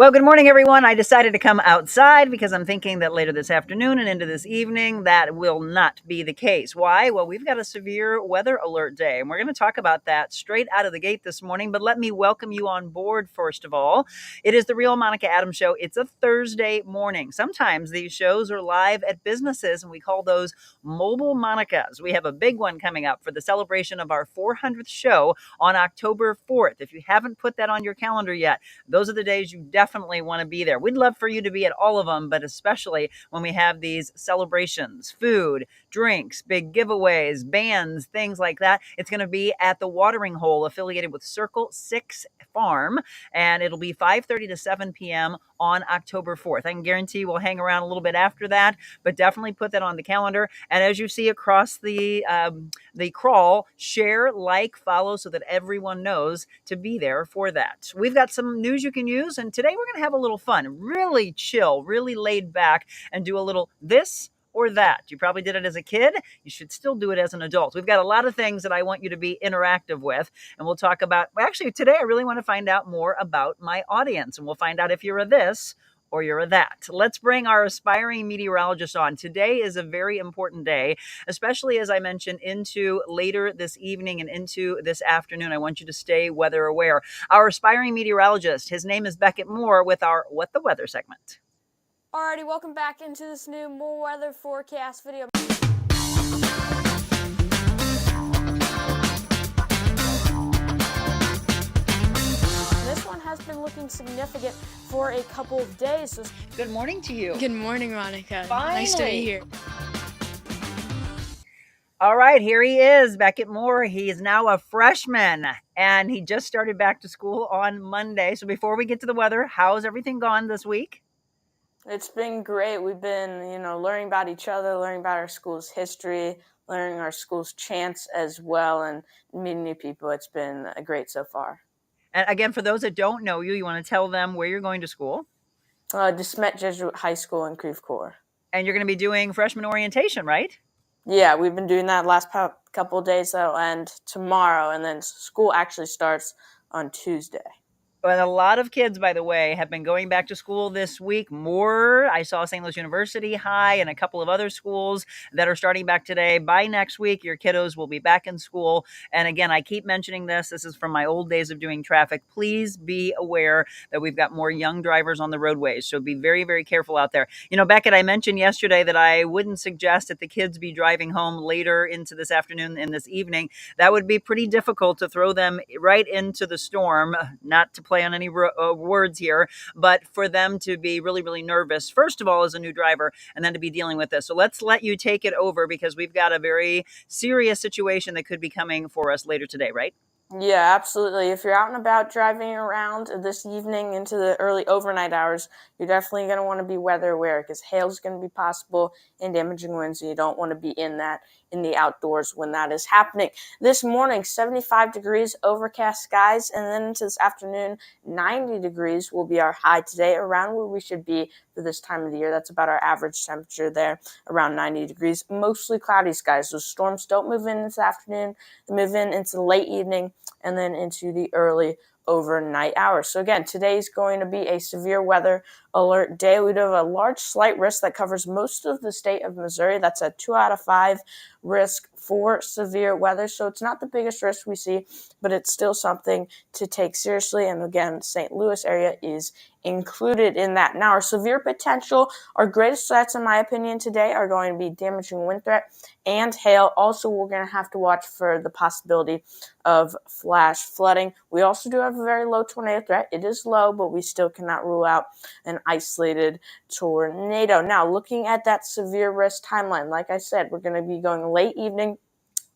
Well, good morning, everyone. I decided to come outside because I'm thinking that later this afternoon and into this evening, that will not be the case. Why? Well, we've got a severe weather alert day, and we're going to talk about that straight out of the gate this morning. But let me welcome you on board, first of all. It is the Real Monica Adams Show. It's a Thursday morning. Sometimes these shows are live at businesses, and we call those mobile Monicas. We have a big one coming up for the celebration of our 400th show on October 4th. If you haven't put that on your calendar yet, those are the days you definitely want to be there. We'd love for you to be at all of them, but especially when we have these celebrations, food, drinks, big giveaways, bands, things like that. It's going to be at the Watering Hole affiliated with Circle 6 Farm, and it'll be 5:30 to 7 p.m. on October 4th. I can guarantee we'll hang around a little bit after that, but definitely put that on the calendar. And as you see across the crawl, share, like, follow so that everyone knows to be there for that. We've got some news you can use, and today we're going to have a little fun, really chill, really laid back, and do a little this or that. You probably did it as a kid. You should still do it as an adult. We've got a lot of things that I want you to be interactive with, and we'll talk about, well, actually, today I really want to find out more about my audience, and we'll find out if you're a this or you're a that. Let's bring our aspiring meteorologist on. Today is a very important day, especially as I mentioned, into later this evening and into this afternoon. I want you to stay weather aware. Our aspiring meteorologist, his name is Beckett Moore with our What the Weather segment. Alrighty, welcome back into this new more weather forecast video. This one has been looking significant for a couple of days. So good morning to you. Good morning, Monica. Finally. Nice to be here. All right, here he is, Beckett Moore. He is now a freshman, and he just started back to school on Monday. So before we get to the weather, how's everything gone this week? It's been great. We've been, learning about each other, learning about our school's history, learning our school's chants as well, and meeting new people. It's been great so far. And again, for those that don't know you, you want to tell them where you're going to school? DeSmet Jesuit High School in Creve Coeur. And you're going to be doing freshman orientation, right? Yeah, we've been doing that last couple of days. That'll end tomorrow, and then school actually starts on Tuesday. But a lot of kids, by the way, have been going back to school this week. More, I saw St. Louis University High and a couple of other schools that are starting back today. By next week, your kiddos will be back in school. And again, I keep mentioning this. This is from my old days of doing traffic. Please be aware that we've got more young drivers on the roadways. So be very, very careful out there. You know, Beckett, I mentioned yesterday that I wouldn't suggest that the kids be driving home later into this afternoon and this evening. That would be pretty difficult to throw them right into the storm, not to play on any words here, but for them to be really, really nervous, first of all, as a new driver, and then to be dealing with this. So let's let you take it over because we've got a very serious situation that could be coming for us later today, right? Yeah, absolutely. If you're out and about driving around this evening into the early overnight hours, you're definitely going to want to be weather aware because hail is going to be possible and damaging winds, and you don't want to be in the outdoors when that is happening. This morning, 75 degrees, overcast skies, and then into this afternoon, 90 degrees will be our high today, around where we should be for this time of the year. That's about our average temperature there, around 90 degrees. Mostly cloudy skies. Those storms don't move in this afternoon. They move in into the late evening and then into the early overnight hours. So again, today's going to be a severe weather alert day. We do have a large slight risk that covers most of the state of Missouri. That's a 2 out of 5 risk for severe weather. So it's not the biggest risk we see, but it's still something to take seriously. And again, St. Louis area is included in that. Now, our severe potential, our greatest threats, in my opinion, today are going to be damaging wind threat and hail. Also, we're going to have to watch for the possibility of flash flooding. We also do have a very low tornado threat. It is low, but we still cannot rule out an isolated tornado. Now, looking at that severe risk timeline, like I said, we're going to be going late evening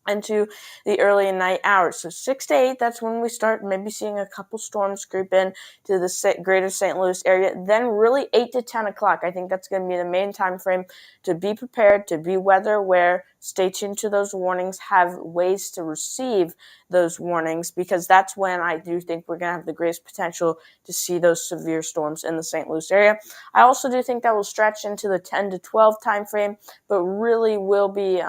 into the early night hours. So 6 to 8, that's when we start maybe seeing a couple storms creep in to the greater St. Louis area. Then really 8 to 10 o'clock. I think that's going to be the main time frame to be prepared, to be weather aware, stay tuned to those warnings, have ways to receive those warnings, because that's when I do think we're going to have the greatest potential to see those severe storms in the St. Louis area. I also do think that will stretch into the 10 to 12 time frame, but really will be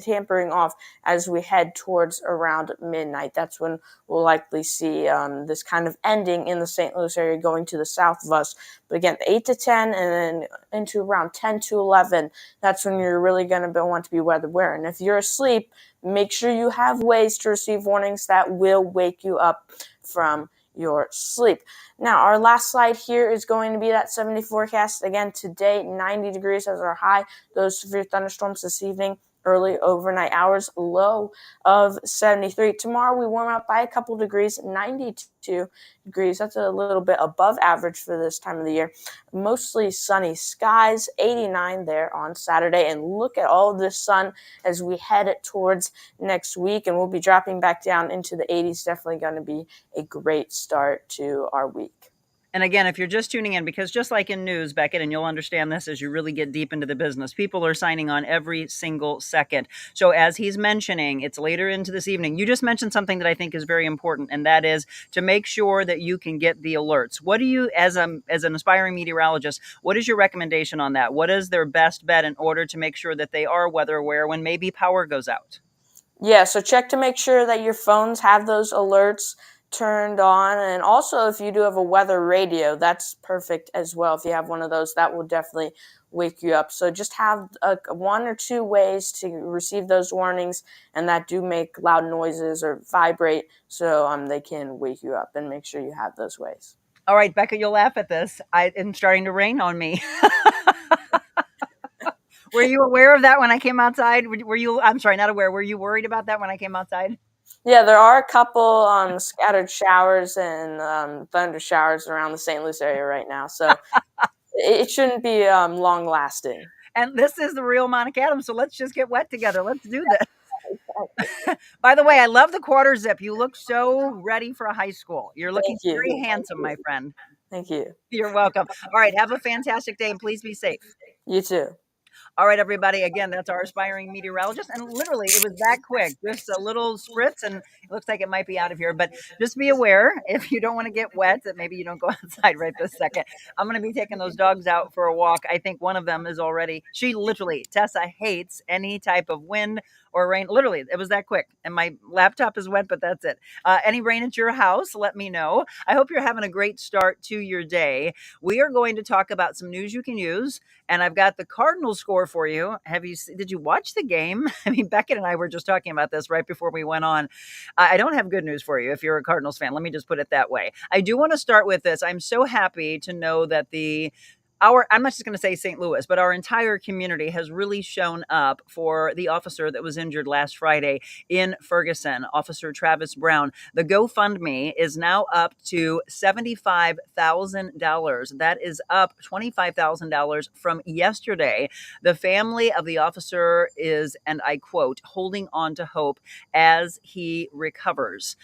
tampering off as we head towards around midnight. That's when we'll likely see this kind of ending in the St. Louis area, going to the south of us. But again, 8 to 10 and then into around 10 to 11, that's when you're really going to want to be weather aware. And if you're asleep, make sure you have ways to receive warnings that will wake you up from your sleep. Now, our last slide here is going to be that 70 forecast. Again, today, 90 degrees as our high. Those severe thunderstorms this evening, early overnight hours, low of 73. Tomorrow, we warm up by a couple degrees, 92 degrees. That's a little bit above average for this time of the year. Mostly sunny skies, 89 there on Saturday. And look at all of this sun as we head towards next week, and we'll be dropping back down into the 80s. Definitely going to be a great start to our week. And again, if you're just tuning in, because just like in news, Beckett, and you'll understand this as you really get deep into the business, people are signing on every single second. So as he's mentioning, it's later into this evening. You just mentioned something that I think is very important, and that is to make sure that you can get the alerts. What do you, as an aspiring meteorologist, what is your recommendation on that? What is their best bet in order to make sure that they are weather aware when maybe power goes out? Yeah, so check to make sure that your phones have those alerts turned on. And also, if you do have a weather radio, that's perfect as well. If you have one of those, that will definitely wake you up. So just have one or two ways to receive those warnings, and that do make loud noises or vibrate, so they can wake you up, and make sure you have those ways. All right, Becca, you'll laugh at this. It's starting to rain on me. Were you aware of that when I came outside? Were you, I'm sorry, not aware. Were you worried about that when I came outside? Yeah, there are a couple scattered showers and thunder showers around the St. Louis area right now, so it shouldn't be long lasting. And this is the real Monica Adams, so let's just get wet together. Let's do this. By the way, I love the quarter zip. You look so ready for high school. You're looking Thank you. very handsome, my friend. Thank you. You're welcome. All right, have a fantastic day and please be safe. You too. All right, everybody. Again, that's our aspiring meteorologist. And literally, it was that quick. Just a little spritz, and it looks like it might be out of here. But just be aware if you don't want to get wet, that maybe you don't go outside right this second. I'm going to be taking those dogs out for a walk. I think one of them is already, she literally, Tessa hates any type of wind or rain. Literally, it was that quick. And my laptop is wet, but that's it. Any rain at your house, let me know. I hope you're having a great start to your day. We are going to talk about some news you can use. And I've got the Cardinals score for you. Did you watch the game? I mean, Beckett and I were just talking about this right before we went on. I don't have good news for you if you're a Cardinals fan. Let me just put it that way. I do want to start with this. I'm so happy to know that I'm not just going to say St. Louis, but our entire community has really shown up for the officer that was injured last Friday in Ferguson, Officer Travis Brown. The GoFundMe is now up to $75,000. That is up $25,000 from yesterday. The family of the officer is, and I quote, holding on to hope as he recovers.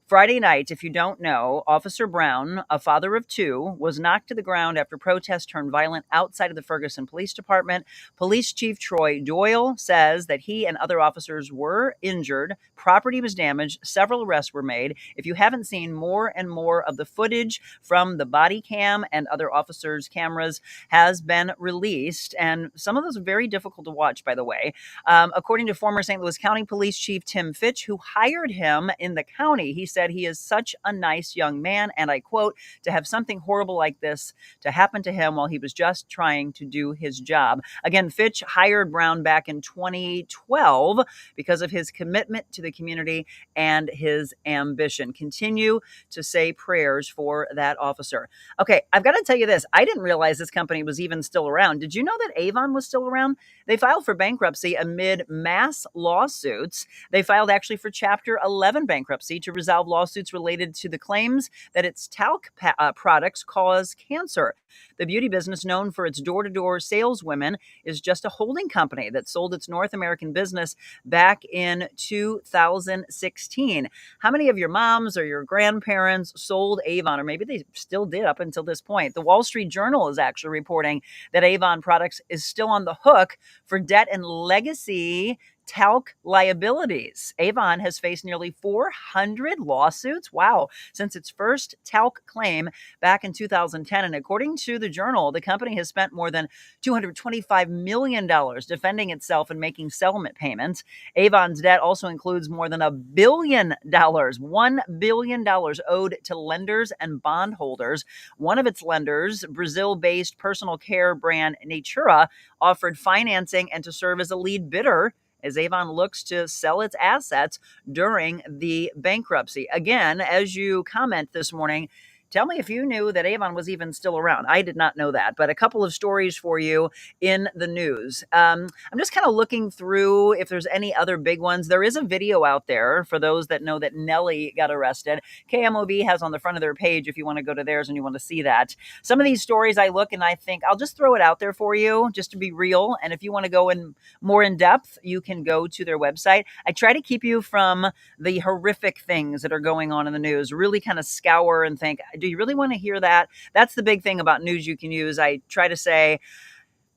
Friday night, if you don't know, Officer Brown, a father of two, was knocked to the ground after protests turned violent outside of the Ferguson Police Department. Police Chief Troy Doyle says that he and other officers were injured. Property was damaged. Several arrests were made. If you haven't seen, more and more of the footage from the body cam and other officers' cameras has been released. And some of those are very difficult to watch, by the way. According to former St. Louis County Police Chief Tim Fitch, who hired him in the county, he said he is such a nice young man, and I quote, to have something horrible like this to happen to him while he was just trying to do his job. Again, Fitch hired Brown back in 2012 because of his commitment to the community and his ambition. Continue to say prayers for that officer. Okay, I've got to tell you this. I didn't realize this company was even still around. Did you know that Avon was still around? They filed for bankruptcy amid mass lawsuits. They filed actually for Chapter 11 bankruptcy to resolve filed lawsuits related to the claims that its talc products cause cancer. The beauty business, known for its door-to-door saleswomen, is just a holding company that sold its North American business back in 2016. How many of your moms or your grandparents sold Avon, or maybe they still did up until this point? The Wall Street Journal is actually reporting that Avon Products is still on the hook for debt and legacy talc liabilities. Avon has faced nearly 400 lawsuits, wow, since its first talc claim back in 2010. And according to the Journal, the company has spent more than $225 million defending itself and making settlement payments. Avon's debt also includes more than $1 billion, $1 billion owed to lenders and bondholders. One of its lenders, Brazil-based personal care brand Natura, offered financing and to serve as a lead bidder as Avon looks to sell its assets during the bankruptcy. Again, as you comment this morning, tell me if you knew that Avon was even still around. I did not know that, but a couple of stories for you in the news. I'm just kind of looking through if there's any other big ones. There is a video out there for those that know that Nelly got arrested. KMOV has on the front of their page if you want to go to theirs and you want to see that. Some of these stories I look and I think I'll just throw it out there for you just to be real. And if you want to go in more in depth, you can go to their website. I try to keep you from the horrific things that are going on in the news, really kind of scour and think, do you really want to hear that? That's the big thing about news you can use. I try to say,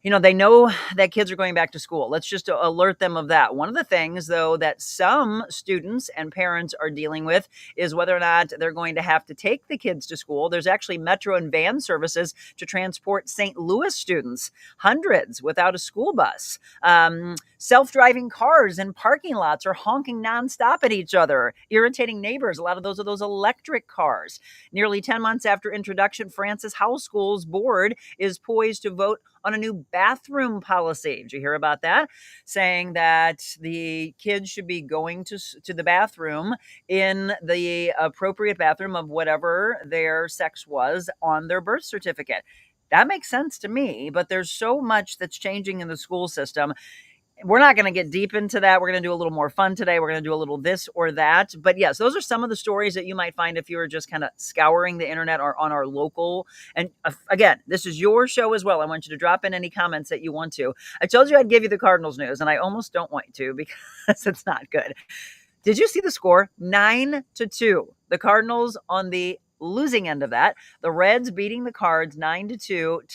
they know that kids are going back to school. Let's just alert them of that. One of the things, though, that some students and parents are dealing with is whether or not they're going to have to take the kids to school. There's actually metro and van services to transport St. Louis students, hundreds without a school bus. Self-driving cars in parking lots are honking nonstop at each other, irritating neighbors. A lot of those are those electric cars. Nearly 10 months after introduction, Francis House Schools Board is poised to vote on a new bathroom policy. Did you hear about that? Saying that the kids should be going to the bathroom in the appropriate bathroom of whatever their sex was on their birth certificate. That makes sense to me, but there's so much that's changing in the school system. We're not going to get deep into that. We're going to do a little more fun today. We're going to do a little this or that. But yes, those are some of the stories that you might find if you were just kind of scouring the internet or on our local. And again, this is your show as well. I want you to drop in any comments that you want to. I told you I'd give you the Cardinals news, and I almost don't want to because it's not good. Did you see the score? 9-2. The Cardinals on the losing end of that. The Reds beating the Cards 9-2.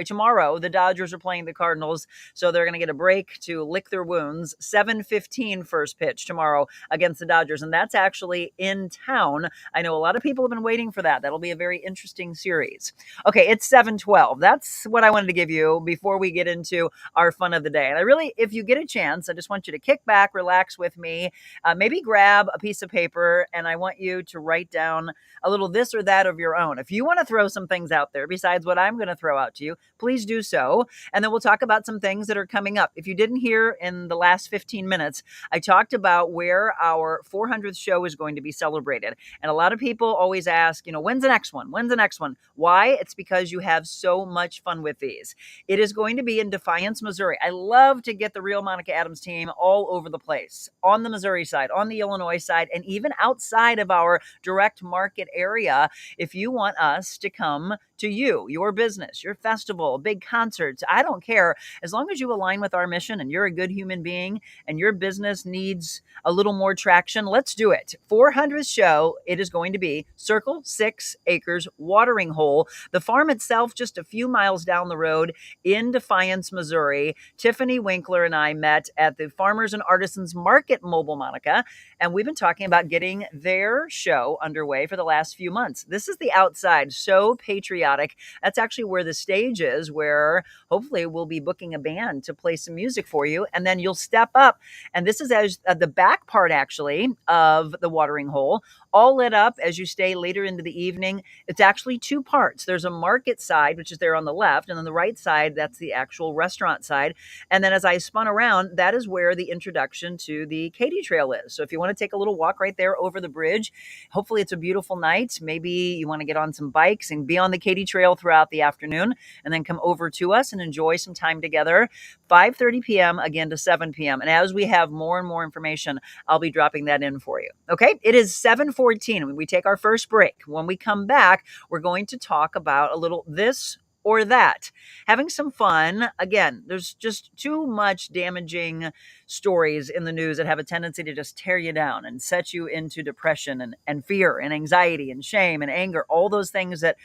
Tomorrow, the Dodgers are playing the Cardinals, so they're going to get a break to lick their wounds. 7:15 first pitch tomorrow against the Dodgers, and that's actually in town. I know a lot of people have been waiting for that. That'll be a very interesting series. Okay, it's 7:12. That's what I wanted to give you before we get into our fun of the day. And I really, if you get a chance, I just want you to kick back, relax with me, maybe grab a piece of paper, and I want you to write down a little this or that of your own. If you want to throw some things out there besides what I'm going to throw out to you, please do so. And then we'll talk about some things that are coming up. If you didn't hear in the last 15 minutes, I talked about where our 400th show is going to be celebrated. And a lot of people always ask, when's the next one? When's the next one? Why? It's because you have so much fun with these. It is going to be in Defiance, Missouri. I love to get the Real Monica Adams team all over the place, on the Missouri side, on the Illinois side, and even outside of our direct market area. If you want us to come to you, your business, your festival, big concerts, I don't care. As long as you align with our mission and you're a good human being and your business needs a little more traction, let's do it. 400th show, it is going to be Circle 6 Acres Watering Hole. The farm itself just a few miles down the road in Defiance, Missouri. Tiffany Winkler and I met at the Farmers and Artisans Market Mobile, Monica, and we've been talking about getting their show underway for the last few months. This is the outside, so patriotic. That's actually where the stage is, where hopefully we'll be booking a band to play some music for you, and then you'll step up. And this is as the back part, actually, of the watering hole. all lit up as you stay later into the evening. It's actually two parts. There's a market side, which is there on the left, and on the right side, that's the actual restaurant side. And then as I spun around, that is where the introduction to the Katy Trail is. So if you want to take a little walk right there over the bridge, hopefully it's a beautiful night. Maybe you want to get on some bikes and be on the Katy Trail throughout the afternoon and then come over to us and enjoy some time together. 5:30 p.m. again to 7 p.m. And as we have more and more information, I'll be dropping that in for you. Okay, it is 7:14 when we take our first break. When we come back, we're going to talk about a little this or that. Having some fun. Again, there's just too much damaging stories in the news that have a tendency to just tear you down and set you into depression and fear and anxiety and shame and anger, all those things that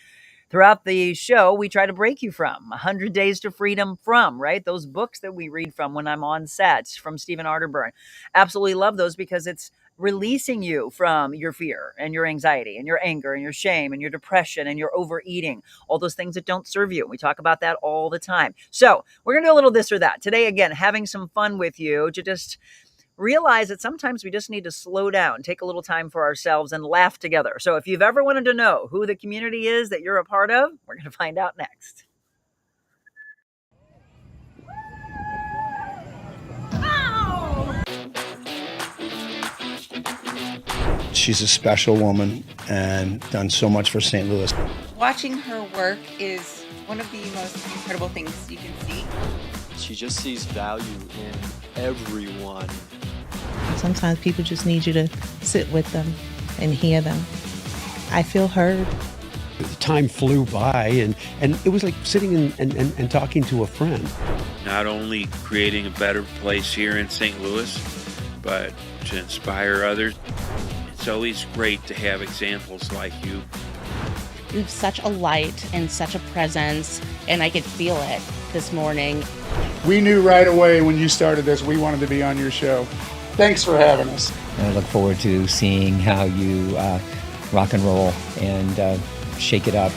throughout the show, we try to break you from 100 Days to Freedom from, right? Those books that we read from when I'm on set from Stephen Arterburn. Absolutely love those because it's releasing you from your fear and your anxiety and your anger and your shame and your depression and your overeating, all those things that don't serve you. We talk about that all the time. So we're going to do a little this or that. Today, again, having some fun with you to just realize that sometimes we just need to slow down, take a little time for ourselves and laugh together. So if you've ever wanted to know who the community is that you're a part of, we're going to find out next. She's a special woman and done so much for St. Louis. Watching her work is one of the most incredible things you can see. She just sees value in everyone. Sometimes people just need you to sit with them and hear them. I feel heard. The time flew by, and it was like sitting and talking to a friend. Not only creating a better place here in St. Louis, but to inspire others. It's always great to have examples like you. You have such a light and such a presence, and I could feel it this morning. We knew right away when you started this, we wanted to be on your show. Thanks for having us. And I look forward to seeing how you rock and roll and shake it up.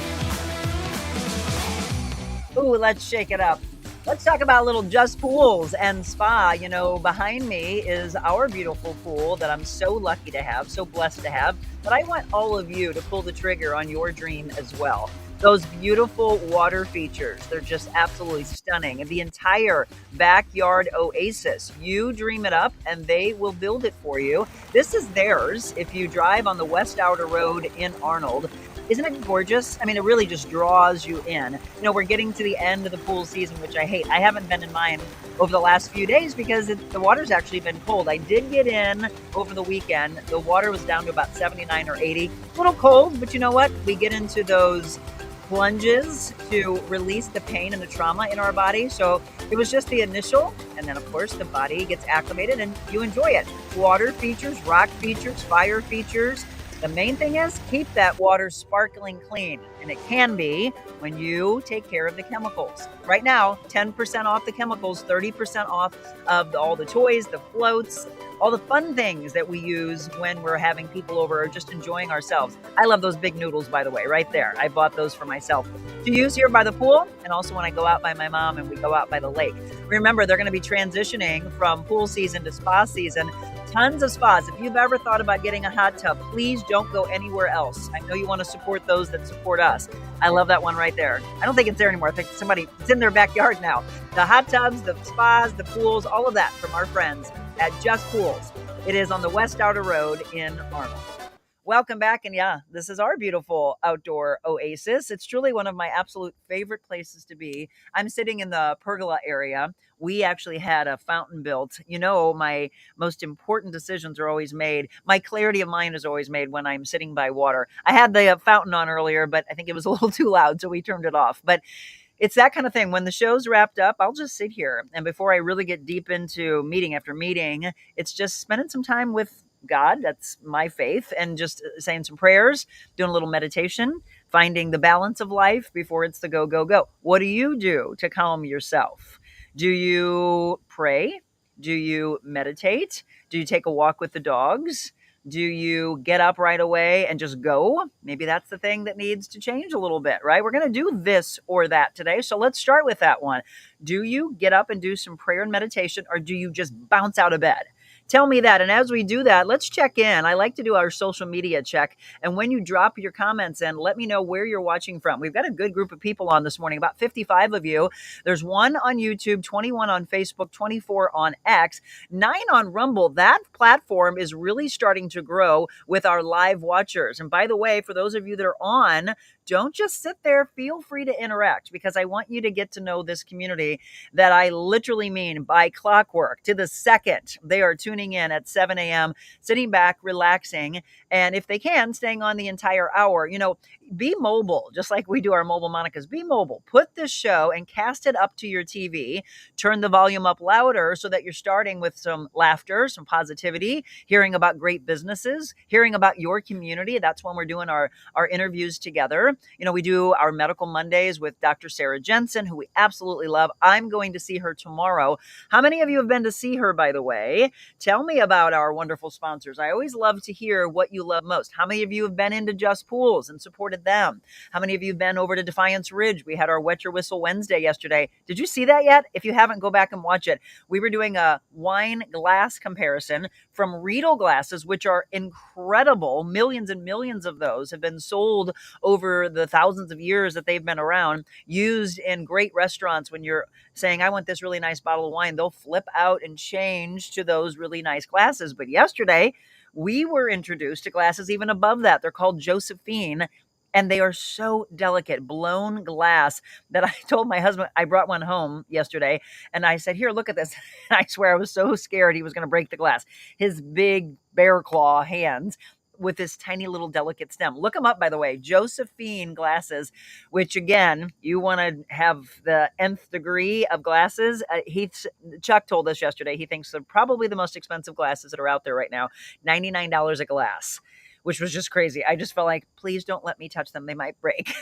Ooh, let's shake it up. Let's talk about a little Just Pools and Spa. You know, behind me is our beautiful pool that I'm so lucky to have, so blessed to have, but I want all of you to pull the trigger on your dream as well. Those beautiful water features, they're just absolutely stunning. The entire backyard oasis, you dream it up and they will build it for you. This is theirs if you drive on the West Outer Road in Arnold. Isn't it gorgeous? I mean, it really just draws you in. You know, we're getting to the end of the pool season, which I hate. I haven't been in mine over the last few days because the water's actually been cold. I did get in over the weekend. The water was down to about 79 or 80. A little cold, but you know what? We get into those plunges to release the pain and the trauma in our body. So it was just the initial, and then of course the body gets acclimated and you enjoy it. Water features, rock features, fire features. The main thing is keep that water sparkling clean, and it can be when you take care of the chemicals. Right now, 10% off the chemicals, 30% off of all the toys, the floats, all the fun things that we use when we're having people over or just enjoying ourselves. I love those big noodles, by the way, right there. I bought those for myself to use here by the pool, and also when I go out by my mom and we go out by the lake. Remember, they're going to be transitioning from pool season to spa season. Tons of spas. If you've ever thought about getting a hot tub, please don't go anywhere else. I know you want to support those that support us. I love that one right there. I don't think it's there anymore. I think it's in their backyard now. The hot tubs, the spas, the pools, all of that from our friends at Just Pools. It is on the West Outer Road in Arnold. Welcome back. And yeah, this is our beautiful outdoor oasis. It's truly one of my absolute favorite places to be. I'm sitting in the pergola area. We actually had a fountain built. You know, my most important decisions are always made. My clarity of mind is always made when I'm sitting by water. I had the fountain on earlier, but I think it was a little too loud, so we turned it off. But it's that kind of thing. When the show's wrapped up, I'll just sit here. And before I really get deep into meeting after meeting, it's just spending some time with God. That's my faith. And just saying some prayers, doing a little meditation, finding the balance of life before it's the go, go, go. What do you do to calm yourself? Do you pray? Do you meditate? Do you take a walk with the dogs? Do you get up right away and just go? Maybe that's the thing that needs to change a little bit, right? We're going to do this or that today. So let's start with that one. Do you get up and do some prayer and meditation, or do you just bounce out of bed? Tell me that. And as we do that, let's check in. I like to do our social media check. And when you drop your comments in, let me know where you're watching from. We've got a good group of people on this morning, about 55 of you. There's 1 on YouTube, 21 on Facebook, 24 on X, 9 on Rumble. That platform is really starting to grow with our live watchers. And by the way, for those of you that are on, don't just sit there. Feel free to interact, because I want you to get to know this community that I literally mean by clockwork to the second. They are tuning in at 7 a.m., sitting back, relaxing, and if they can, staying on the entire hour. Be mobile, just like we do our mobile Monicas. Be mobile. Put this show and cast it up to your TV. Turn the volume up louder so that you're starting with some laughter, some positivity, hearing about great businesses, hearing about your community. That's when we're doing our interviews together. We do our Medical Mondays with Dr. Sarah Jensen, who we absolutely love. I'm going to see her tomorrow. How many of you have been to see her, by the way? Tell me about our wonderful sponsors. I always love to hear what you love most. How many of you have been into Just Pools and supported them? How many of you have been over to Defiance Ridge? We had our Wet Your Whistle Wednesday yesterday. Did you see that yet? If you haven't, go back and watch it. We were doing a wine glass comparison from Riedel glasses, which are incredible. Millions and millions of those have been sold over the thousands of years that they've been around, used in great restaurants. When you're saying, I want this really nice bottle of wine, they'll flip out and change to those really nice glasses. But yesterday, we were introduced to glasses even above that. They're called Josephine, and they are so delicate, blown glass, that I told my husband, I brought one home yesterday, and I said, here, look at this. And I swear I was so scared he was going to break the glass. His big bear claw hands with this tiny little delicate stem. Look them up, by the way. Josephine glasses, which again, you want to have the nth degree of glasses. Chuck told us yesterday, he thinks they're probably the most expensive glasses that are out there right now. $99 a glass, which was just crazy. I just felt like, please don't let me touch them. They might break.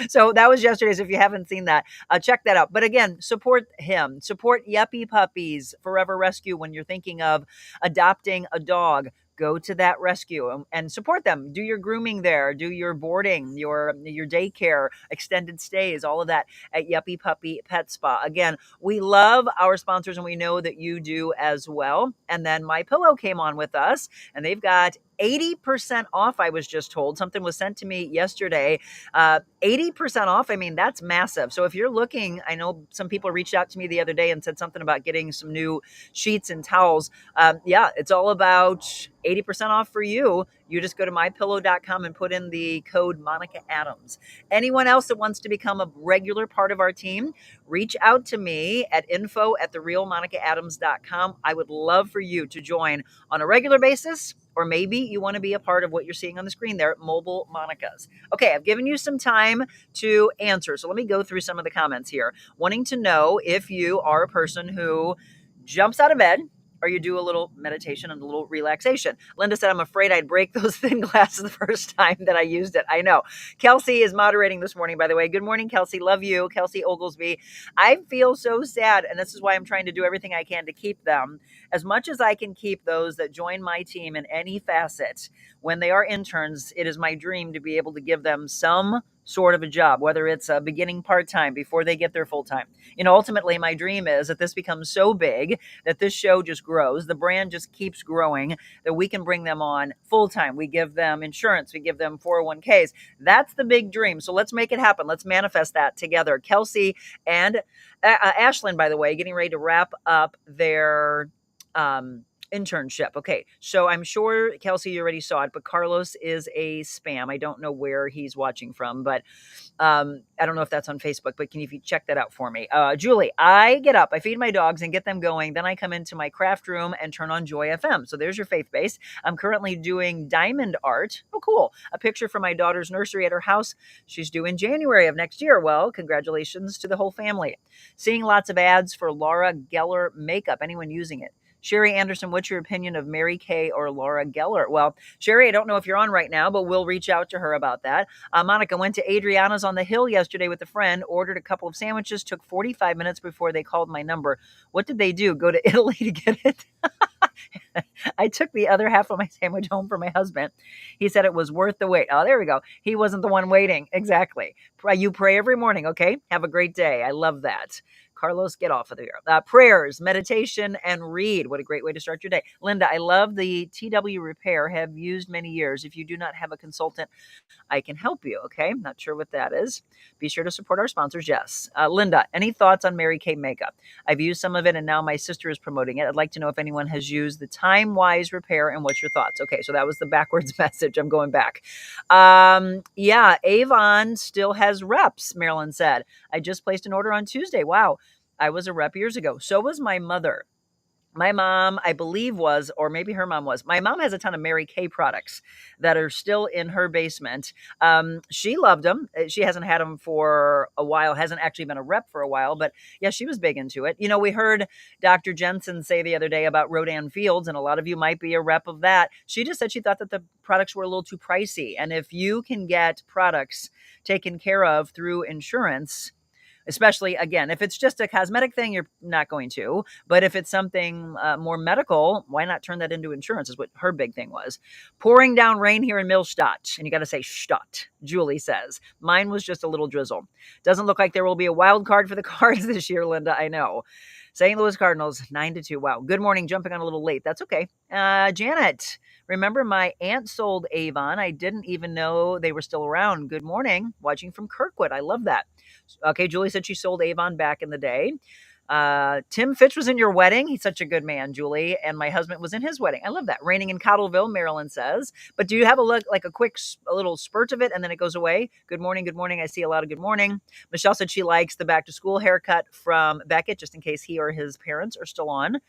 So that was yesterday's. If you haven't seen that, check that out. But again, support him. Support Yuppie Puppies Forever Rescue when you're thinking of adopting a dog. Go to that rescue and support them. Do your grooming there. Do your boarding, your daycare, extended stays, all of that at Yuppie Puppy Pet Spa. Again, we love our sponsors, and we know that you do as well. And then My Pillow came on with us, and they've got 80% off, I was just told. Something was sent to me yesterday. 80% off. I mean, that's massive. So if you're looking, I know some people reached out to me the other day and said something about getting some new sheets and towels. Yeah, it's all about 80% off for you. You just go to mypillow.com and put in the code Monica Adams. Anyone else that wants to become a regular part of our team, reach out to me at info@TheRealMonicaAdams.com. I would love for you to join on a regular basis, or maybe you want to be a part of what you're seeing on the screen there at Mobile Monicas. Okay, I've given you some time to answer. So let me go through some of the comments here. Wanting to know if you are a person who jumps out of bed, or you do a little meditation and a little relaxation. Linda said, I'm afraid I'd break those thin glasses the first time that I used it. I know. Kelsey is moderating this morning, by the way. Good morning, Kelsey. Love you. Kelsey Oglesby. I feel so sad, and this is why I'm trying to do everything I can to keep them. As much as I can keep those that join my team in any facet, when they are interns, it is my dream to be able to give them some sort of a job, whether it's a beginning part-time before they get their full-time. Ultimately, my dream is that this becomes so big that this show just grows, the brand just keeps growing, that we can bring them on full-time. We give them insurance, we give them 401ks. That's the big dream. So let's make it happen. Let's manifest that together. Kelsey and Ashlyn, by the way, getting ready to wrap up their internship. Okay, so I'm sure, Kelsey, you already saw it, but Carlos is a spam. I don't know where he's watching from, but I don't know if that's on Facebook, but can you check that out for me? Julie, I get up, I feed my dogs and get them going. Then I come into my craft room and turn on Joy FM. So there's your faith base. I'm currently doing diamond art. Oh, cool. A picture from my daughter's nursery at her house. She's due in January of next year. Well, congratulations to the whole family. Seeing lots of ads for Laura Geller makeup. Anyone using it? Sherry Anderson, what's your opinion of Mary Kay or Laura Geller? Well, Sherry, I don't know if you're on right now, but we'll reach out to her about that. Monica went to Adriana's on the Hill yesterday with a friend, ordered a couple of sandwiches, took 45 minutes before they called my number. What did they do? Go to Italy to get it? I took the other half of my sandwich home for my husband. He said it was worth the wait. Oh, there we go. He wasn't the one waiting. Exactly. You pray every morning, okay? Have a great day. I love that. Carlos, get off of there. Prayers, meditation, and read. What a great way to start your day. Linda, I love the TW Repair. Have used many years. If you do not have a consultant, I can help you. Okay. Not sure what that is. Be sure to support our sponsors. Yes. Linda, any thoughts on Mary Kay makeup? I've used some of it and now my sister is promoting it. I'd like to know if anyone has used the Time Wise Repair and what's your thoughts? Okay. So that was the backwards message. I'm going back. Yeah. Avon still has reps, Marilyn said. I just placed an order on Tuesday. Wow. I was a rep years ago. So was my mother. My mom, I believe was, or maybe her mom was. My mom has a ton of Mary Kay products that are still in her basement. She loved them. She hasn't had them for a while, hasn't actually been a rep for a while, but yeah, she was big into it. You know, we heard Dr. Jensen say the other day about Rodan Fields, and a lot of you might be a rep of that. She just said she thought that the products were a little too pricey. And if you can get products taken care of through insurance, especially, again, if it's just a cosmetic thing, you're not going to. But if it's something more medical, why not turn that into insurance is what her big thing was. Pouring down rain here in Millstadt. And you got to say Stadt, Julie says. Mine was just a little drizzle. Doesn't look like there will be a wild card for the Cards this year, Linda. I know. St. Louis Cardinals, 9-2. Wow. Good morning. Jumping on a little late. That's okay. Janet, remember my aunt sold Avon. I didn't even know they were still around. Good morning. Watching from Kirkwood. I love that. Okay, Julie said she sold Avon back in the day. Tim Fitch was in your wedding. He's such a good man, Julie. And my husband was in his wedding. I love that. Raining in Cottleville, Maryland says. But do you have a look, like a little spurt of it and then it goes away? Good morning. Good morning. I see a lot of good morning. Michelle said she likes the back to school haircut from Beckett, just in case he or his parents are still on.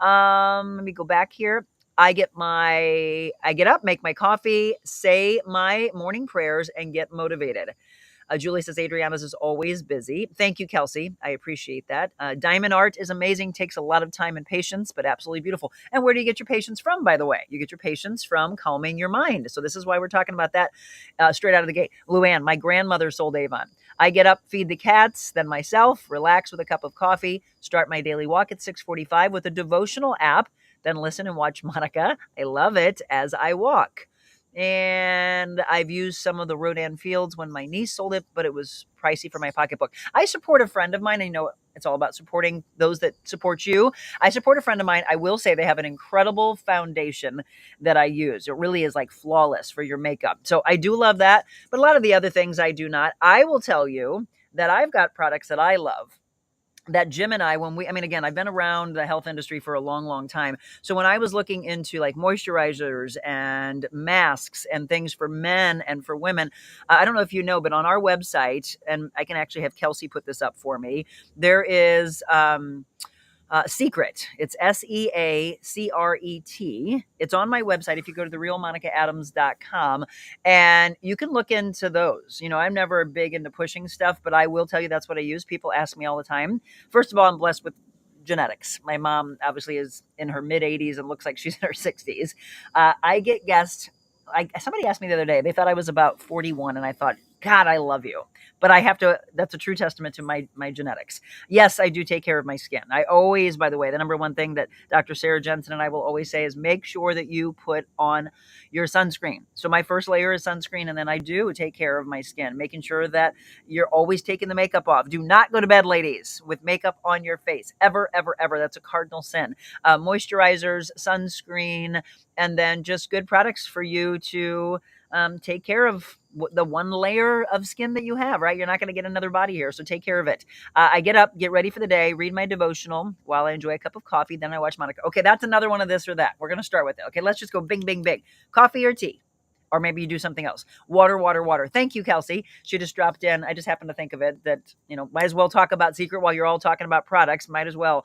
Let me go back here. I get up, make my coffee, say my morning prayers, and get motivated. Julie says Adriana's is always busy. Thank you, Kelsey. I appreciate that. Diamond art is amazing. Takes a lot of time and patience, but absolutely beautiful. And where do you get your patience from, by the way? You get your patience from calming your mind. So this is why we're talking about that straight out of the gate. Luann, my grandmother sold Avon. I get up, feed the cats, then myself, relax with a cup of coffee, start my daily walk at 6:45 with a devotional app, then listen and watch Monica. I love it as I walk. And I've used some of the Rodan Fields when my niece sold it, but it was pricey for my pocketbook. I support a friend of mine. I know it's all about supporting those that support you. I support a friend of mine. I will say they have an incredible foundation that I use. It really is like flawless for your makeup. So I do love that. But a lot of the other things I do not. I will tell you that I've got products that I love. That Jim and I, again, I've been around the health industry for a long, long time. So when I was looking into like moisturizers and masks and things for men and for women, I don't know if you know, but on our website, and I can actually have Kelsey put this up for me, there is Secret. It's SEACRET. It's on my website. If you go to TheRealMonicaAdams.com, and you can look into those. You know, I'm never big into pushing stuff, but I will tell you that's what I use. People ask me all the time. First of all, I'm blessed with genetics. My mom obviously is in her mid 80s and looks like she's in her 60s. I get guessed. Somebody asked me the other day, they thought I was about 41, and I thought, God, I love you. But I have to, that's a true testament to my genetics. Yes, I do take care of my skin. I always, by the way, the number one thing that Dr. Sarah Jensen and I will always say is make sure that you put on your sunscreen. So my first layer is sunscreen, and then I do take care of my skin, making sure that you're always taking the makeup off. Do not go to bed, ladies, with makeup on your face. Ever, ever, ever. That's a cardinal sin. Moisturizers, sunscreen, and then just good products for you to take care of the one layer of skin that you have, right? You're not going to get another body here, so take care of it. I get up, get ready for the day, read my devotional while I enjoy a cup of coffee. Then I watch Monica. Okay, that's another one of this or that. We're going to start with it. Okay, let's just go bing, bing, bing. Coffee or tea? Or maybe you do something else. Water, water, water. Thank you, Kelsey. She just dropped in. I just happened to think of it that, might as well talk about Secret while you're all talking about products. Might as well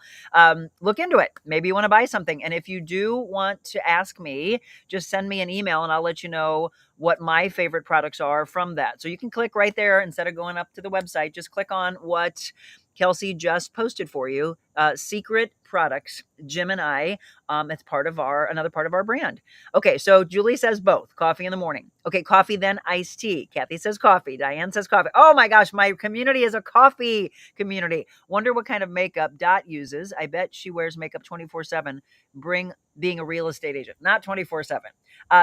look into it. Maybe you want to buy something. And if you do want to ask me, just send me an email and I'll let you know what my favorite products are from that. So you can click right there instead of going up to the website. Just click on what Kelsey just posted for you Secret Products, Jim and I. It's another part of our brand. Okay, so Julie says both. Coffee in the morning. Okay, coffee then iced tea. Kathy says coffee. Diane says coffee. Oh my gosh, my community is a coffee community. Wonder what kind of makeup Dot uses. I bet she wears makeup 24/7. Being a real estate agent, not 24/7.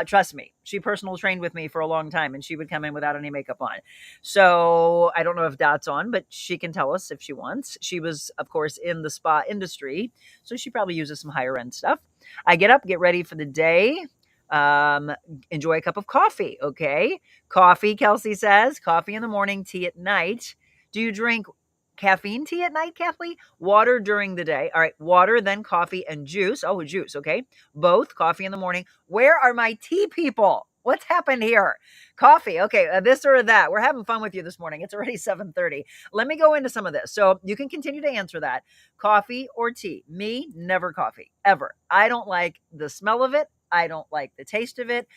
Trust me, she personal trained with me for a long time, and she would come in without any makeup on. So I don't know if Dot's on, but she can tell us if she wants. She was, of course, in the spa industry, so she probably uses some higher end stuff. I get up, get ready for the day. Enjoy a cup of coffee. Okay. Coffee, Kelsey says. Coffee in the morning, tea at night. Do you drink caffeine tea at night, Kathleen? Water during the day. All right. Water, then coffee and juice. Oh, juice. Okay. Both coffee in the morning. Where are my tea people? What's happened here? Coffee. Okay. This or that. We're having fun with you this morning. It's already 7:30. Let me go into some of this. So you can continue to answer that. Coffee or tea? Me, never coffee, ever. I don't like the smell of it. I don't like the taste of it.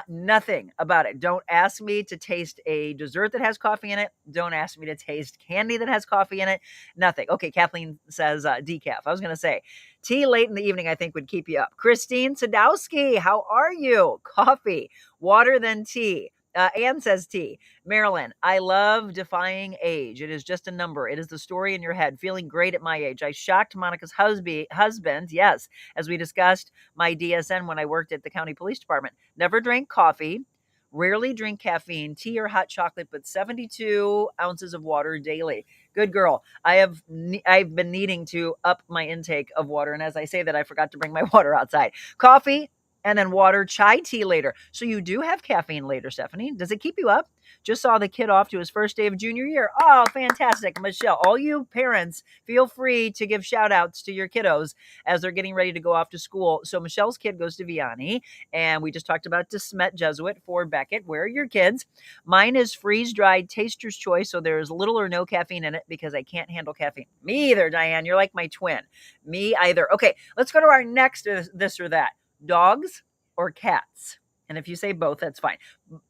Nothing about it. Don't ask me to taste a dessert that has coffee in it. Don't ask me to taste candy that has coffee in it. Nothing. Okay, Kathleen says decaf. I was going to say tea late in the evening, I think, would keep you up. Christine Sadowski, how are you? Coffee, water, then tea. Anne says tea. Marilyn, I love defying age. It is just a number. It is the story in your head. Feeling great at my age. I shocked Monica's husband. Yes, as we discussed, my DSN when I worked at the county police department. Never drank coffee. Rarely drink caffeine, tea or hot chocolate, but 72 ounces of water daily. Good girl. I've been needing to up my intake of water. And as I say that, I forgot to bring my water outside. Coffee, and then water, chai tea later. So you do have caffeine later, Stephanie. Does it keep you up? Just saw the kid off to his first day of junior year. Oh, fantastic. Michelle, all you parents, feel free to give shout outs to your kiddos as they're getting ready to go off to school. So Michelle's kid goes to Vianney, and we just talked about DeSmet Jesuit for Beckett. Where are your kids? Mine is freeze-dried Taster's Choice, so there's little or no caffeine in it because I can't handle caffeine. Me either, Diane. You're like my twin. Me either. Okay, let's go to our next this or that. Dogs or cats? And if you say both, that's fine.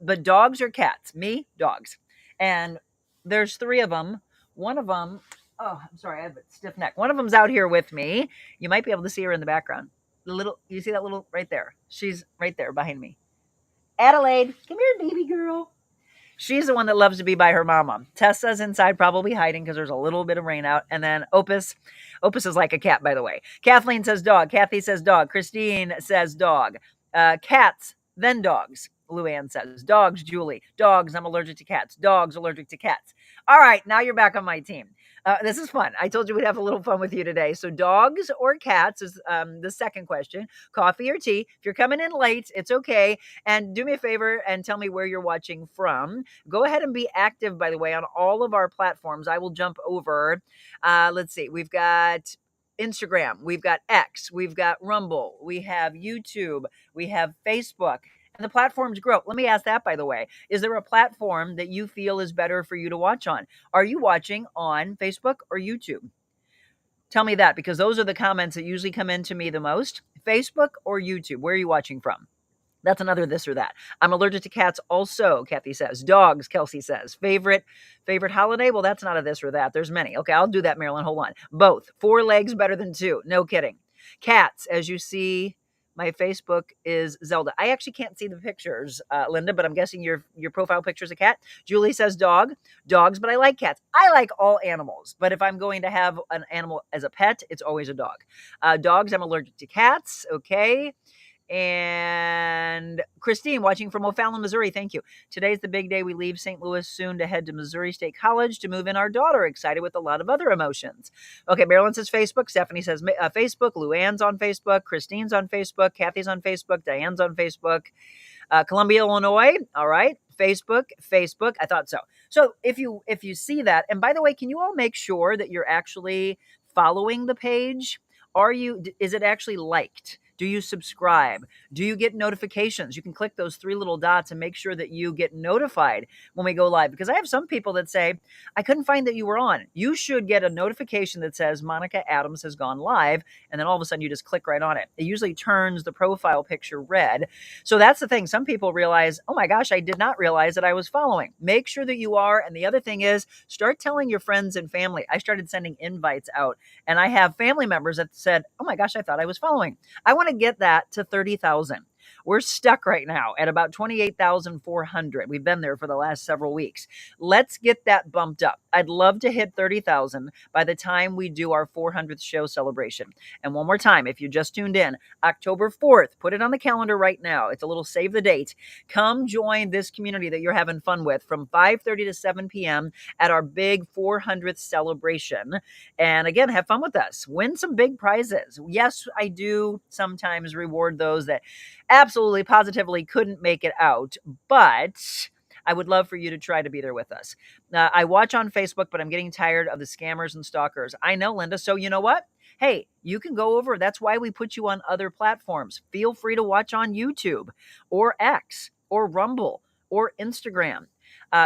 But dogs or cats? Me, dogs. And there's three of them. One of them, oh, I'm sorry, I have a stiff neck. One of them's out here with me. You might be able to see her in the background. You see that little right there? She's right there behind me. Adelaide, come here, baby girl. She's the one that loves to be by her mama. Tessa's inside probably hiding because there's a little bit of rain out. And then Opus is like a cat, by the way. Kathleen says dog. Kathy says dog. Christine says dog. Cats, then dogs. Luann says dogs, Julie. Dogs, I'm allergic to cats. Dogs, allergic to cats. All right, now you're back on my team. This is fun. I told you we'd have a little fun with you today. So dogs or cats is the second question. Coffee or tea. If you're coming in late, it's okay. And do me a favor and tell me where you're watching from. Go ahead and be active, by the way, on all of our platforms. I will jump over. Let's see. We've got Instagram. We've got X. We've got Rumble. We have YouTube. We have Facebook. And the platforms grow. Let me ask that, by the way. Is there a platform that you feel is better for you to watch on? Are you watching on Facebook or YouTube? Tell me that, because those are the comments that usually come into me the most. Facebook or YouTube? Where are you watching from? That's another this or that. I'm allergic to cats also, Kathy says. Dogs, Kelsey says. Favorite holiday? Well, that's not a this or that. There's many. Okay, I'll do that, Marilyn. Hold on. Both. 4 legs better than 2. No kidding. Cats, as you see, my Facebook is Zelda. I actually can't see the pictures, Linda, but I'm guessing your profile picture is a cat. Julie says dog. Dogs, but I like cats. I like all animals, but if I'm going to have an animal as a pet, it's always a dog. Dogs, I'm allergic to cats. Okay. And Christine, watching from O'Fallon, Missouri. Thank you. Today's the big day. We leave St. Louis soon to head to Missouri State College to move in our daughter. Excited with a lot of other emotions. Okay, Marilyn says Facebook. Stephanie says Facebook. Luann's on Facebook. Christine's on Facebook. Kathy's on Facebook. Diane's on Facebook. Columbia, Illinois. All right. Facebook. I thought so. So if you see that, and by the way, can you all make sure that you're actually following the page? Is it actually liked? Do you subscribe? Do you get notifications? You can click those three little dots and make sure that you get notified when we go live, because I have some people that say, I couldn't find that you were on. You should get a notification that says Monica Adams has gone live, and then all of a sudden you just click right on it. It usually turns the profile picture red. So that's the thing. Some people realize, oh my gosh, I did not realize that I was following. Make sure that you are. And the other thing is, start telling your friends and family. I started sending invites out, and I have family members that said, oh my gosh, I thought I was following. I want to get that to 30,000. We're stuck right now at about 28,400. We've been there for the last several weeks. Let's get that bumped up. I'd love to hit 30,000 by the time we do our 400th show celebration. And one more time, if you just tuned in, October 4th, put it on the calendar right now. It's a little save the date. Come join this community that you're having fun with from 5:30 to 7 p.m. at our big 400th celebration. And again, have fun with us. Win some big prizes. Yes, I do sometimes reward those that absolutely positively couldn't make it out, but I would love for you to try to be there with us. I watch on Facebook, but I'm getting tired of the scammers and stalkers. I know, Linda. So you know what? Hey, you can go over. That's why we put you on other platforms. Feel free to watch on YouTube or X or Rumble or Instagram.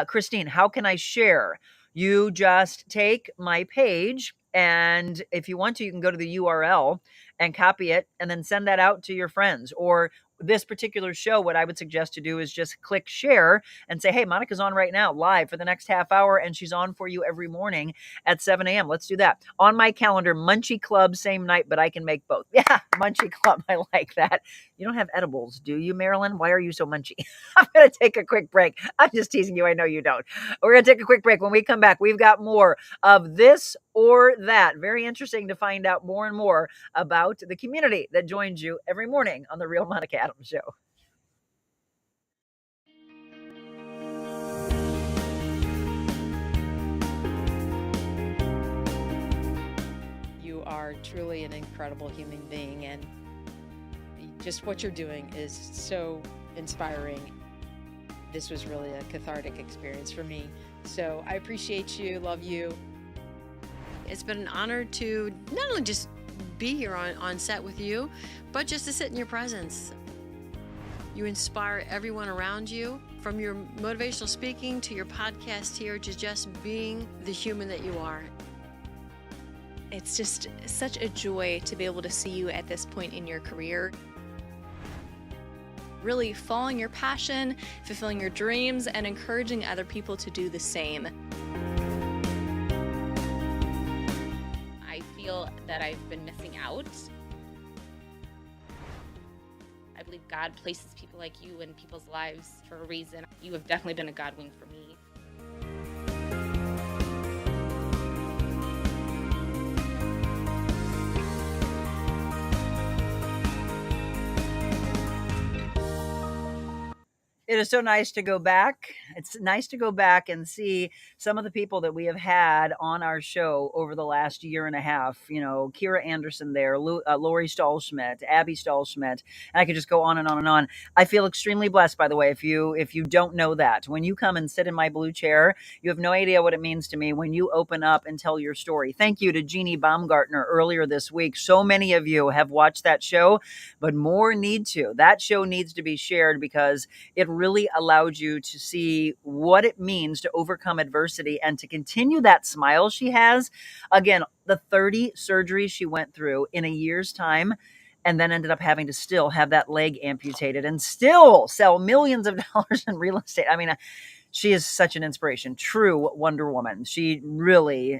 Christine, how can I share? You just take my page, and if you want to, you can go to the URL and copy it and then send that out to your friends. Or this particular show, what I would suggest to do is just click share and say, hey, Monica's on right now live for the next half hour, and she's on for you every morning at 7 a.m. Let's do that. On my calendar, Munchie Club, same night, but I can make both. Yeah, Munchie Club. I like that. You don't have edibles, do you, Marilyn? Why are you so munchy? I'm going to take a quick break. I'm just teasing you. I know you don't. We're going to take a quick break. When we come back, we've got more of this or that. Very interesting to find out more and more about the community that joins you every morning on The Real Monica Adams Show. You are truly an incredible human being, and just what you're doing is so inspiring. This was really a cathartic experience for me. So I appreciate you, love you. It's been an honor to not only just be here on set with you, but just to sit in your presence. You inspire everyone around you, from your motivational speaking to your podcast here, to just being the human that you are. It's just such a joy to be able to see you at this point in your career. Really following your passion, fulfilling your dreams, and encouraging other people to do the same. I feel that I've been missing out. I believe God places people like you in people's lives for a reason. You have definitely been a God wing for me. It is so nice to go back. It's nice to go back and see some of the people that we have had on our show over the last year and a half. You know, Kira Anderson there, Lori Stahlschmidt, Abby Stahlschmidt, and I could just go on and on and on. I feel extremely blessed, by the way, if you don't know that. When you come and sit in my blue chair, you have no idea what it means to me when you open up and tell your story. Thank you to Jeannie Baumgartner earlier this week. So many of you have watched that show, but more need to. That show needs to be shared because it really allowed you to see what it means to overcome adversity and to continue that smile she has. Again, the 30 surgeries she went through in a year's time, and then ended up having to still have that leg amputated and still sell millions of dollars in real estate. I mean, she is such an inspiration, true Wonder Woman. She really,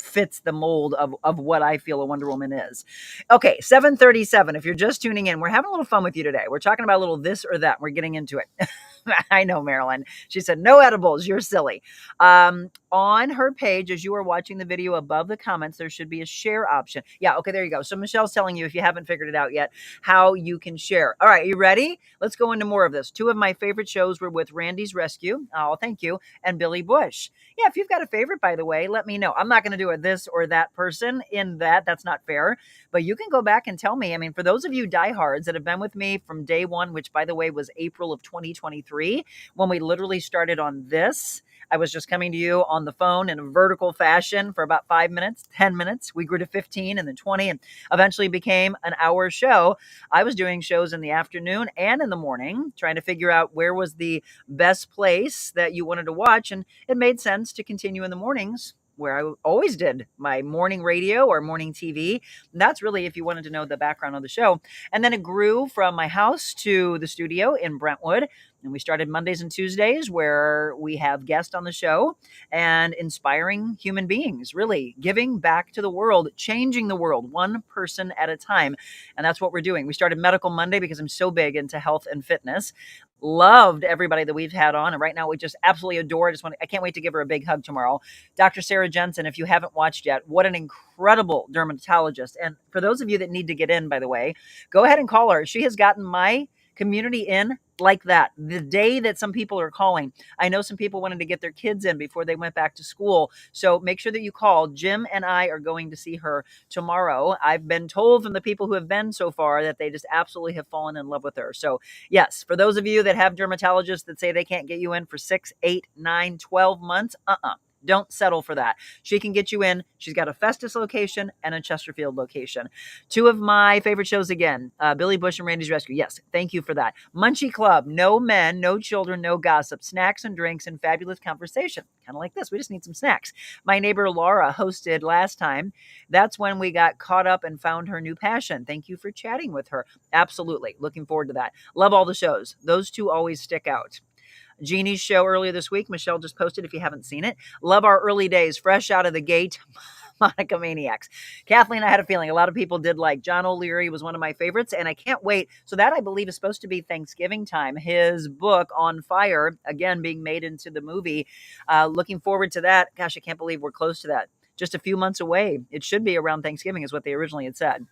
fits the mold of what I feel a Wonder Woman is. Okay, 7:37. If you're just tuning in, we're having a little fun with you today. We're talking about a little this or that. We're getting into it. I know, Marilyn. She said, no edibles. You're silly. On her page, as you are watching the video above the comments, there should be a share option. Yeah, okay, there you go. So Michelle's telling you, if you haven't figured it out yet, how you can share. All right, you ready? Let's go into more of this. Two of my favorite shows were with Randy's Rescue. Oh, thank you. And Billy Bush. Yeah, if you've got a favorite, by the way, let me know. I'm not going to do a this or that person in that. That's not fair. But you can go back and tell me. I mean, for those of you diehards that have been with me from day one, which, by the way, was April of 2023, when we literally started on this, I was just coming to you on the phone in a vertical fashion for about 5 minutes, 10 minutes. We grew to 15 and then 20 and eventually became an hour show. I was doing shows in the afternoon and in the morning, trying to figure out where was the best place that you wanted to watch. And it made sense to continue in the mornings where I always did my morning radio or morning TV. That's really if you wanted to know the background of the show. And then it grew from my house to the studio in Brentwood. And we started Mondays and Tuesdays where we have guests on the show and inspiring human beings, really giving back to the world, changing the world one person at a time. And that's what we're doing. We started Medical Monday because I'm so big into health and fitness. Loved everybody that we've had on. And right now we just absolutely adore. I can't wait to give her a big hug tomorrow. Dr. Sarah Jensen, if you haven't watched yet, what an incredible dermatologist. And for those of you that need to get in, by the way, go ahead and call her. She has gotten my community in like that. The day that some people are calling, I know some people wanted to get their kids in before they went back to school. So make sure that you call. Jim and I are going to see her tomorrow. I've been told from the people who have been so far that they just absolutely have fallen in love with her. So yes, for those of you that have dermatologists that say they can't get you in for 6, 8, 9, 12 months, don't settle for that. She can get you in. She's got a Festus location and a Chesterfield location. Two of my favorite shows again, Billy Bush and Randy's Rescue. Yes, thank you for that. Munchie Club, no men, no children, no gossip, snacks and drinks and fabulous conversation. Kind of like this. We just need some snacks. My neighbor Laura hosted last time. That's when we got caught up and found her new passion. Thank you for chatting with her. Absolutely. Looking forward to that. Love all the shows. Those two always stick out. Jeannie's show earlier this week. Michelle just posted if you haven't seen it. Love our early days, fresh out of the gate. Monica Maniacs. Kathleen, I had a feeling a lot of people did like. John O'Leary was one of my favorites, and I can't wait. So that, I believe, is supposed to be Thanksgiving time. His book, On Fire, again, being made into the movie. Looking forward to that. Gosh, I can't believe we're close to that. Just a few months away. It should be around Thanksgiving is what they originally had said.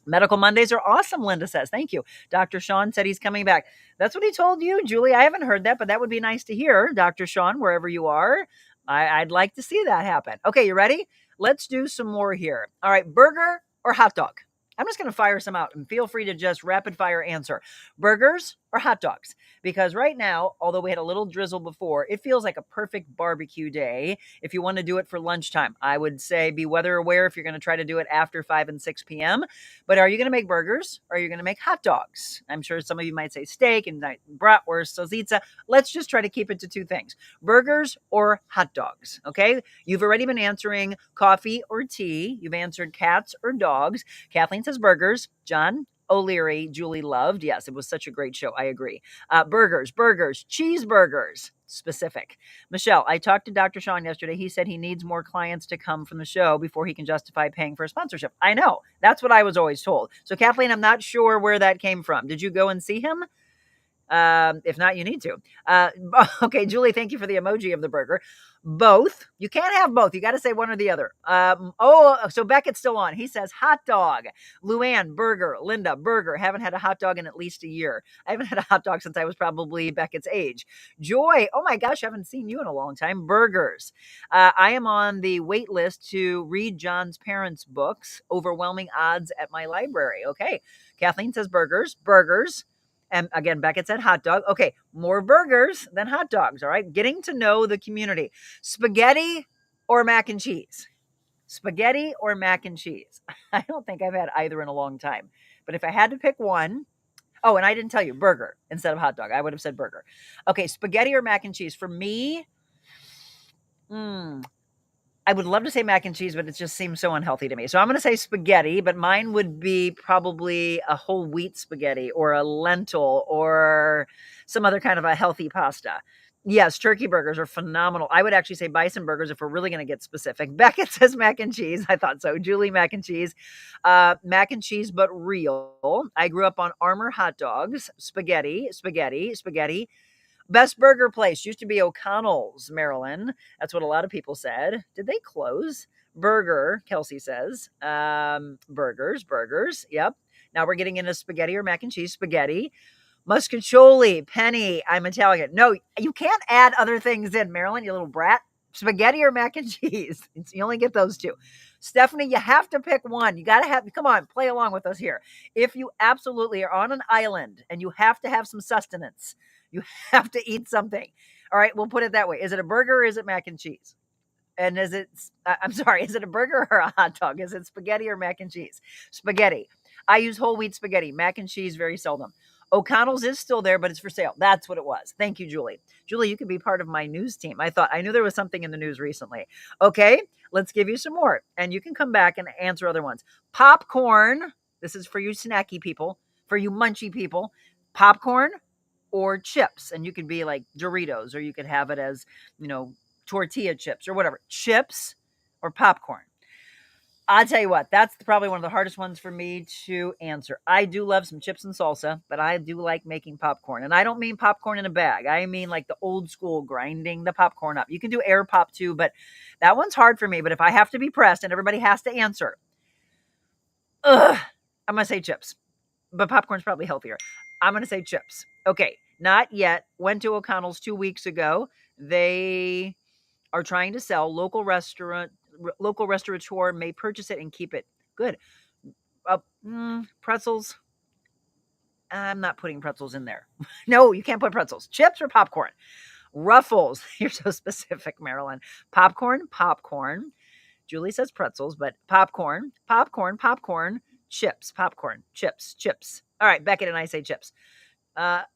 Medical Mondays are awesome, Linda says. Thank you. Dr. Sean said he's coming back. That's what he told you, Julie. I haven't heard that, but that would be nice to hear, Dr. Sean, wherever you are. I'd like to see that happen. Okay, you ready? Let's do some more here. All right, burger or hot dog? I'm just going to fire some out and feel free to just rapid fire answer. Burgers or hot dogs? Because right now, although we had a little drizzle before, it feels like a perfect barbecue day. If you want to do it for lunchtime, I would say be weather aware if you're going to try to do it after 5 and 6 p.m. But are you going to make burgers or are you going to make hot dogs? I'm sure some of you might say steak and bratwurst, salsiccia. Let's just try to keep it to two things. Burgers or hot dogs, okay? You've already been answering coffee or tea. You've answered cats or dogs. Kathleen says burgers. John O'Leary, Julie loved. Yes, it was such a great show. I agree. Burgers, cheeseburgers, specific. Michelle, I talked to Dr. Sean yesterday. He said he needs more clients to come from the show before he can justify paying for a sponsorship. I know. That's what I was always told. So Kathleen, I'm not sure where that came from. Did you go and see him? If not, you need to. Okay, Julie, thank you for the emoji of the burger. Both. You can't have both. You got to say one or the other. So Beckett's still on. He says hot dog. Luann, burger. Linda, burger. Haven't had a hot dog in at least a year. I haven't had a hot dog since I was probably Beckett's age. Joy, oh my gosh, I haven't seen you in a long time. Burgers. I am on the wait list to read John's parents' books, Overwhelming Odds at my library. Okay. Kathleen says burgers. And again, Beckett said hot dog. Okay, more burgers than hot dogs, all right? Getting to know the community. Spaghetti or mac and cheese? Spaghetti or mac and cheese? I don't think I've had either in a long time. But if I had to pick one, oh, and I didn't tell you, burger instead of hot dog. I would have said burger. Okay, spaghetti or mac and cheese? For me, I would love to say mac and cheese, but it just seems so unhealthy to me. So I'm going to say spaghetti, but mine would be probably a whole wheat spaghetti or a lentil or some other kind of a healthy pasta. Yes, turkey burgers are phenomenal. I would actually say bison burgers if we're really going to get specific. Beckett says mac and cheese. I thought so. Julie, mac and cheese. Mac and cheese, but real. I grew up on Armour hot dogs, spaghetti. Best burger place used to be O'Connell's, Maryland. That's what a lot of people said. Did they close? Burger, Kelsey says. Burgers. Yep. Now we're getting into spaghetti or mac and cheese. Spaghetti. Muscatoli, Penny. I'm Italian. No, you can't add other things in, Maryland, you little brat. Spaghetti or mac and cheese. You only get those two. Stephanie, you have to pick one. You got to have, come on, play along with us here. If you absolutely are on an island and you have to have some sustenance, You have to eat something. All right, we'll put it that way. Is it a burger or is it mac and cheese? And is it, I'm sorry, is it a burger or a hot dog? Is it spaghetti or mac and cheese? Spaghetti. I use whole wheat spaghetti, mac and cheese very seldom. O'Connell's is still there, but it's for sale. That's what it was. Thank you, Julie. Julie, you could be part of my news team. I knew there was something in the news recently. Okay, let's give you some more. And you can come back and answer other ones. Popcorn. This is for you snacky people, for you munchy people. Popcorn or chips. And you could be like Doritos, or you could have it as, tortilla chips or whatever. Chips or popcorn. I'll tell you what, that's probably one of the hardest ones for me to answer. I do love some chips and salsa, but I do like making popcorn. And I don't mean popcorn in a bag. I mean like the old school grinding the popcorn up. You can do air pop too, but that one's hard for me. But if I have to be pressed and everybody has to answer, I'm going to say chips. But popcorn's probably healthier. I'm going to say chips. Okay, not yet. Went to O'Connell's 2 weeks ago. They are trying to sell local restaurateur may purchase it and keep it. Good. Pretzels. I'm not putting pretzels in there. No, you can't put pretzels. Chips or popcorn? Ruffles. You're so specific, Marilyn. Popcorn. Julie says pretzels, but popcorn. Chips. Popcorn. Chips. All right, Beckett and I say chips.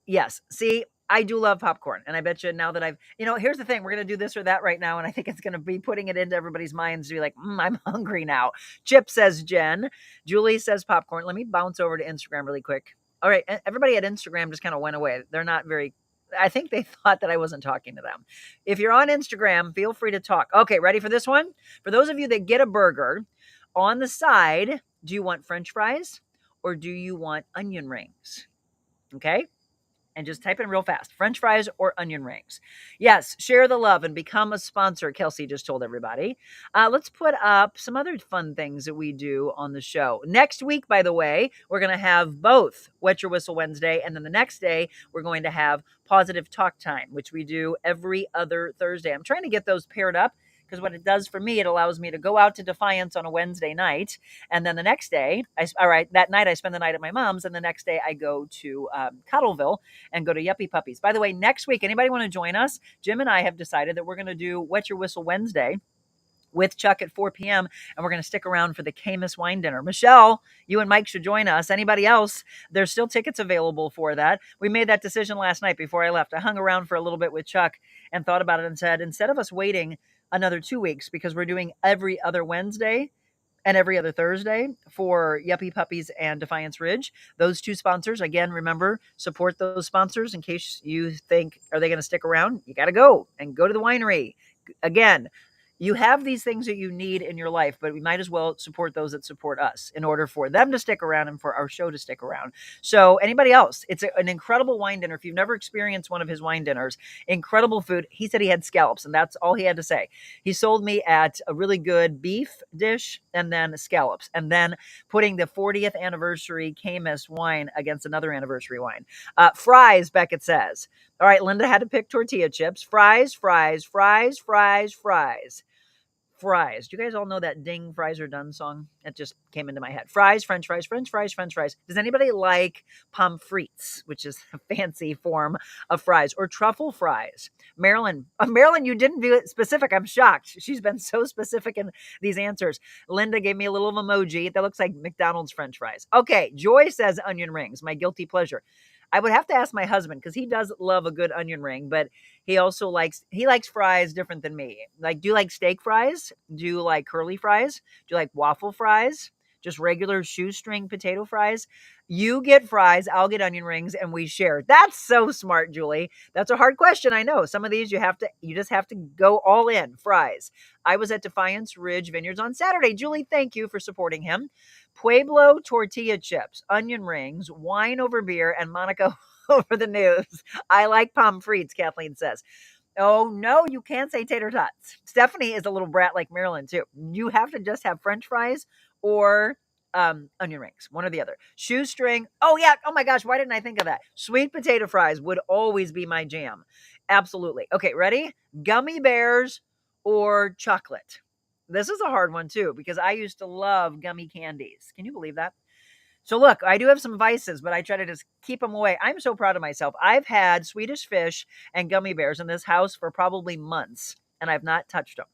Yes. See, I do love popcorn. And I bet you now that here's the thing. We're going to do this or that right now. And I think it's going to be putting it into everybody's minds to be like, I'm hungry now. Chip, says Jen. Julie says popcorn. Let me bounce over to Instagram really quick. All right. Everybody at Instagram just kind of went away. They're not very, I think they thought that I wasn't talking to them. If you're on Instagram, feel free to talk. Okay. Ready for this one? For those of you that get a burger on the side, do you want French fries or do you want onion rings? Okay. And just type in real fast, French fries or onion rings. Yes, share the love and become a sponsor, Kelsey just told everybody. Let's put up some other fun things that we do on the show. Next week, by the way, we're going to have both Wet Your Whistle Wednesday, and then the next day, we're going to have Positive Talk Time, which we do every other Thursday. I'm trying to get those paired up, because what it does for me, it allows me to go out to Defiance on a Wednesday night. And then the next day, that night I spend the night at my mom's. And the next day I go to Cottleville and go to Yuppie Puppies. By the way, next week, anybody want to join us? Jim and I have decided that we're going to do Wet Your Whistle Wednesday with Chuck at 4 p.m. And we're going to stick around for the Camus wine dinner. Michelle, you and Mike should join us. Anybody else? There's still tickets available for that. We made that decision last night before I left. I hung around for a little bit with Chuck and thought about it and said, instead of us waiting another 2 weeks, because we're doing every other Wednesday and every other Thursday for Yuppie Puppies and Defiance Ridge. Those two sponsors, again, remember, support those sponsors in case you think, are they going to stick around? You got to go and go to the winery. Again, you have these things that you need in your life, but we might as well support those that support us in order for them to stick around and for our show to stick around. So anybody else, it's an incredible wine dinner. If you've never experienced one of his wine dinners, incredible food. He said he had scallops, and that's all he had to say. He sold me at a really good beef dish and then scallops, and then putting the 40th anniversary Camus wine against another anniversary wine. Fries, Beckett says. All right, Linda had to pick tortilla chips. Fries. Fries. Do you guys all know that Ding Fries Are Done song? It just came into my head. Fries, French fries. Does anybody like pommes frites, which is a fancy form of fries, or truffle fries? Marilyn, you didn't do it specific. I'm shocked. She's been so specific in these answers. Linda gave me a little emoji that looks like McDonald's French fries. Okay, Joy says onion rings, my guilty pleasure. I would have to ask my husband, because he does love a good onion ring, but he also likes fries different than me. Like, do you like steak fries? Do you like curly fries? Do you like waffle fries? Just regular shoestring potato fries? You get fries, I'll get onion rings, and we share. That's so smart, Julie. That's a hard question, I know. Some of these you just have to go all in. Fries. I was at Defiance Ridge Vineyards on Saturday. Julie, thank you for supporting him. Pueblo tortilla chips, onion rings, wine over beer, and Monica over the news. I like pommes frites, Kathleen says. Oh, no, you can't say tater tots. Stephanie is a little brat like Marilyn, too. You have to just have French fries or onion rings, one or the other. Shoestring. Oh, yeah. Oh, my gosh. Why didn't I think of that? Sweet potato fries would always be my jam. Absolutely. Okay, ready? Gummy bears or chocolate? This is a hard one, too, because I used to love gummy candies. Can you believe that? So look, I do have some vices, but I try to just keep them away. I'm so proud of myself. I've had Swedish fish and gummy bears in this house for probably months, and I've not touched them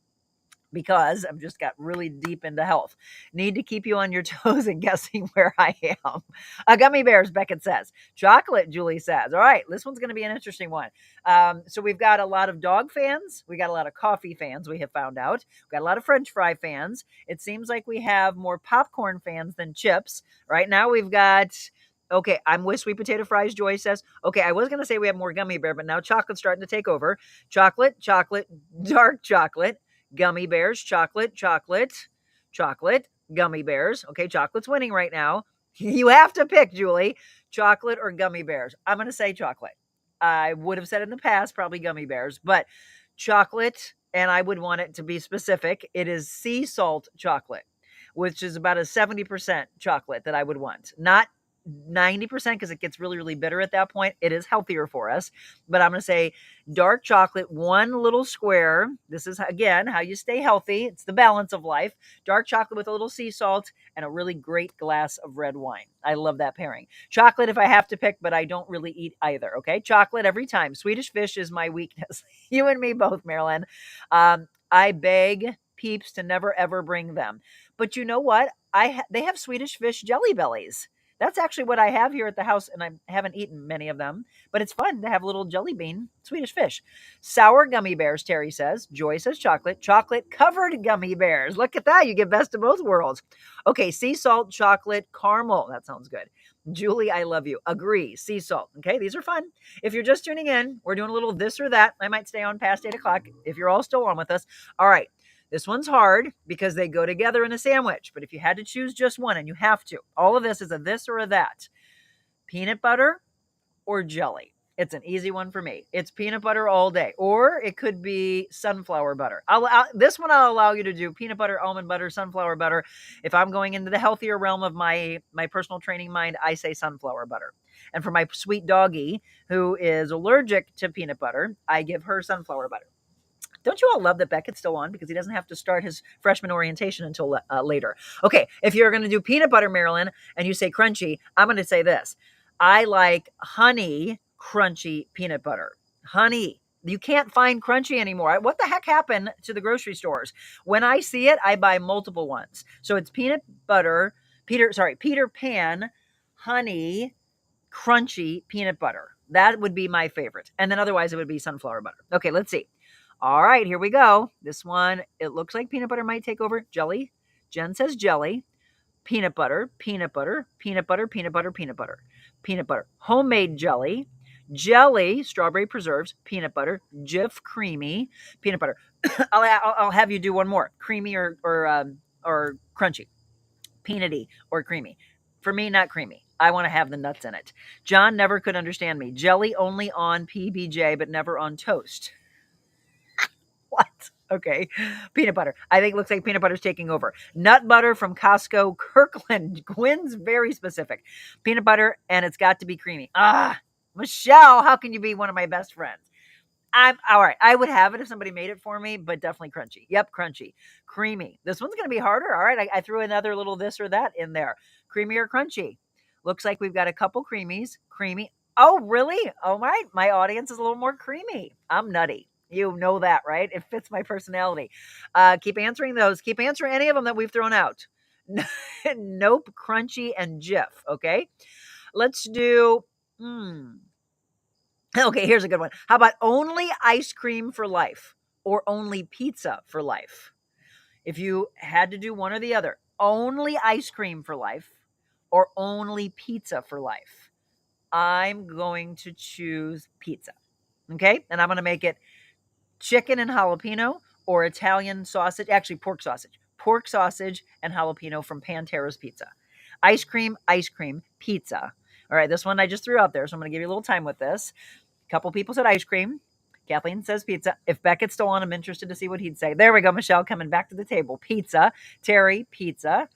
because I've just got really deep into health. Need to keep you on your toes and guessing where I am. Gummy bears, Beckett says. Chocolate, Julie says. All right, this one's going to be an interesting one. So we've got a lot of dog fans. We got a lot of coffee fans, we have found out. We've got a lot of French fry fans. It seems like we have more popcorn fans than chips. Right now we've got... Okay, I'm with sweet potato fries, Joy says. Okay, I was going to say we have more gummy bear, but now chocolate's starting to take over. Chocolate, dark chocolate, gummy bears, chocolate, gummy bears. Okay, chocolate's winning right now. You have to pick, Julie, chocolate or gummy bears. I'm going to say chocolate. I would have said in the past probably gummy bears, but chocolate, and I would want it to be specific. It is sea salt chocolate, which is about a 70% chocolate that I would want. Not 90% because it gets really, really bitter at that point. It is healthier for us, but I'm going to say dark chocolate, one little square. This is, again, how you stay healthy. It's the balance of life. Dark chocolate with a little sea salt and a really great glass of red wine. I love that pairing. Chocolate if I have to pick, but I don't really eat either. Okay. Chocolate every time. Swedish fish is my weakness. You and me both, Marilyn. I beg peeps to never, ever bring them. But you know what? They have Swedish fish jelly bellies. That's actually what I have here at the house, and I haven't eaten many of them, but it's fun to have a little jelly bean Swedish fish. Sour gummy bears, Terry says. Joy says chocolate covered gummy bears. Look at that. You get best of both worlds. Okay, sea salt, chocolate, caramel. That sounds good. Julie, I love you. Agree. Sea salt. Okay, these are fun. If you're just tuning in, we're doing a little this or that. I might stay on past 8 o'clock if you're all still on with us. All right. This one's hard because they go together in a sandwich. But if you had to choose just one, and you have to, all of this is a this or a that. Peanut butter or jelly. It's an easy one for me. It's peanut butter all day. Or it could be sunflower butter. This one I'll allow you to do peanut butter, almond butter, sunflower butter. If I'm going into the healthier realm of my personal training mind, I say sunflower butter. And for my sweet doggie who is allergic to peanut butter, I give her sunflower butter. Don't you all love that Beckett's still on because he doesn't have to start his freshman orientation until later? Okay, if you're going to do peanut butter, Marilyn, and you say crunchy, I'm going to say this. I like honey crunchy peanut butter. Honey. You can't find crunchy anymore. What the heck happened to the grocery stores? When I see it, I buy multiple ones. So it's peanut butter, Peter Pan, honey, crunchy peanut butter. That would be my favorite. And then otherwise it would be sunflower butter. Okay, let's see. All right, here we go. This one, it looks like peanut butter might take over. Jelly. Jen says jelly. Peanut butter, peanut butter, peanut butter, peanut butter, peanut butter, peanut butter. Homemade jelly. Jelly, strawberry preserves, peanut butter, Jif creamy, peanut butter. I'll have you do one more. Creamy or crunchy. Peanutty or creamy. For me, not creamy. I want to have the nuts in it. John never could understand me. Jelly only on PBJ, but never on toast. What? Okay. Peanut butter. I think it looks like peanut butter's taking over. Nut butter from Costco, Kirkland. Gwen's very specific. Peanut butter, and it's got to be creamy. Michelle, how can you be one of my best friends? I'm all right. I would have it if somebody made it for me, but definitely crunchy. Yep, crunchy. Creamy. This one's going to be harder. All right. I threw another little this or that in there. Creamy or crunchy? Looks like we've got a couple creamies. Creamy. Oh, really? Oh, my audience is a little more creamy. I'm nutty. You know that, right? It fits my personality. Keep answering those. Keep answering any of them that we've thrown out. Nope, crunchy, and Jif. Okay. Let's do... Okay, here's a good one. How about only ice cream for life or only pizza for life? If you had to do one or the other, only ice cream for life or only pizza for life, I'm going to choose pizza. Okay? And I'm going to make it chicken and jalapeno or Italian sausage, actually pork sausage and jalapeno from Pantera's Pizza. Ice cream, pizza. All right, this one I just threw out there, so I'm going to give you a little time with this. A couple people said ice cream. Kathleen says pizza. If Beckett's still on, I'm interested to see what he'd say. There we go, Michelle coming back to the table. Pizza. Terry, pizza.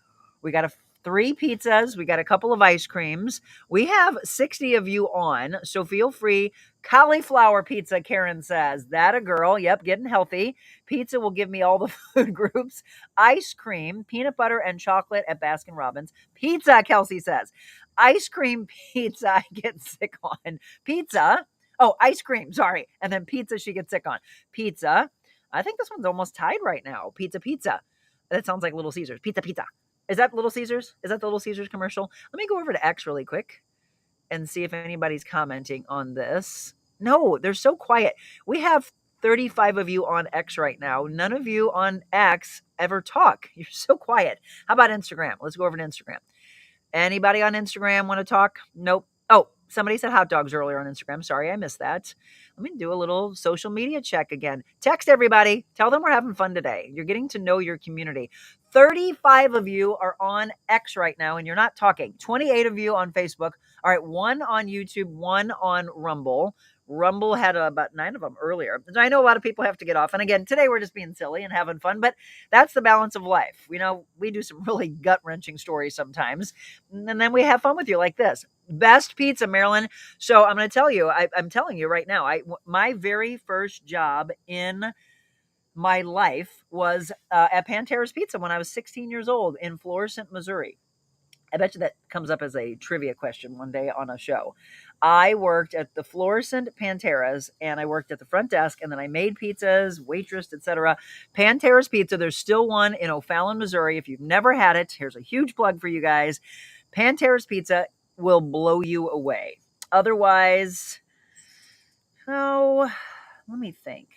We got a 3 pizzas. We got a couple of ice creams. We have 60 of you on, so feel free. Cauliflower pizza, Karen says. That a girl. Yep, getting healthy. Pizza will give me all the food groups. Ice cream, peanut butter and chocolate at Baskin Robbins. Pizza, Kelsey says. Ice cream pizza, I get sick on. Pizza. Oh, ice cream, sorry. And then pizza, she gets sick on. Pizza. I think this one's almost tied right now. Pizza. That sounds like Little Caesars. Pizza. Is that Little Caesars? Is that the Little Caesars commercial? Let me go over to X really quick and see if anybody's commenting on this. No, they're so quiet. We have 35 of you on X right now. None of you on X ever talk. You're so quiet. How about Instagram? Let's go over to Instagram. Anybody on Instagram want to talk? Nope. Oh, somebody said hot dogs earlier on Instagram. Sorry, I missed that. Let me do a little social media check again. Text everybody. Tell them we're having fun today. You're getting to know your community. 35 of you are on X right now, and you're not talking. 28 of you on Facebook. All right, 1 on YouTube, 1 on Rumble. Rumble had about 9 of them earlier. I know a lot of people have to get off. And again, today we're just being silly and having fun, but that's the balance of life. We do some really gut-wrenching stories sometimes, and then we have fun with you like this. Best pizza, Marilyn. So I'm going to tell you, I'm telling you right now, my very first job in my life was at Pantera's Pizza when I was 16 years old in Florissant, Missouri. I bet you that comes up as a trivia question one day on a show. I worked at the Florissant Pantera's, and I worked at the front desk, and then I made pizzas, waitress, etc. Pantera's Pizza, there's still one in O'Fallon, Missouri. If you've never had it, here's a huge plug for you guys. Pantera's Pizza will blow you away. Otherwise, let me think.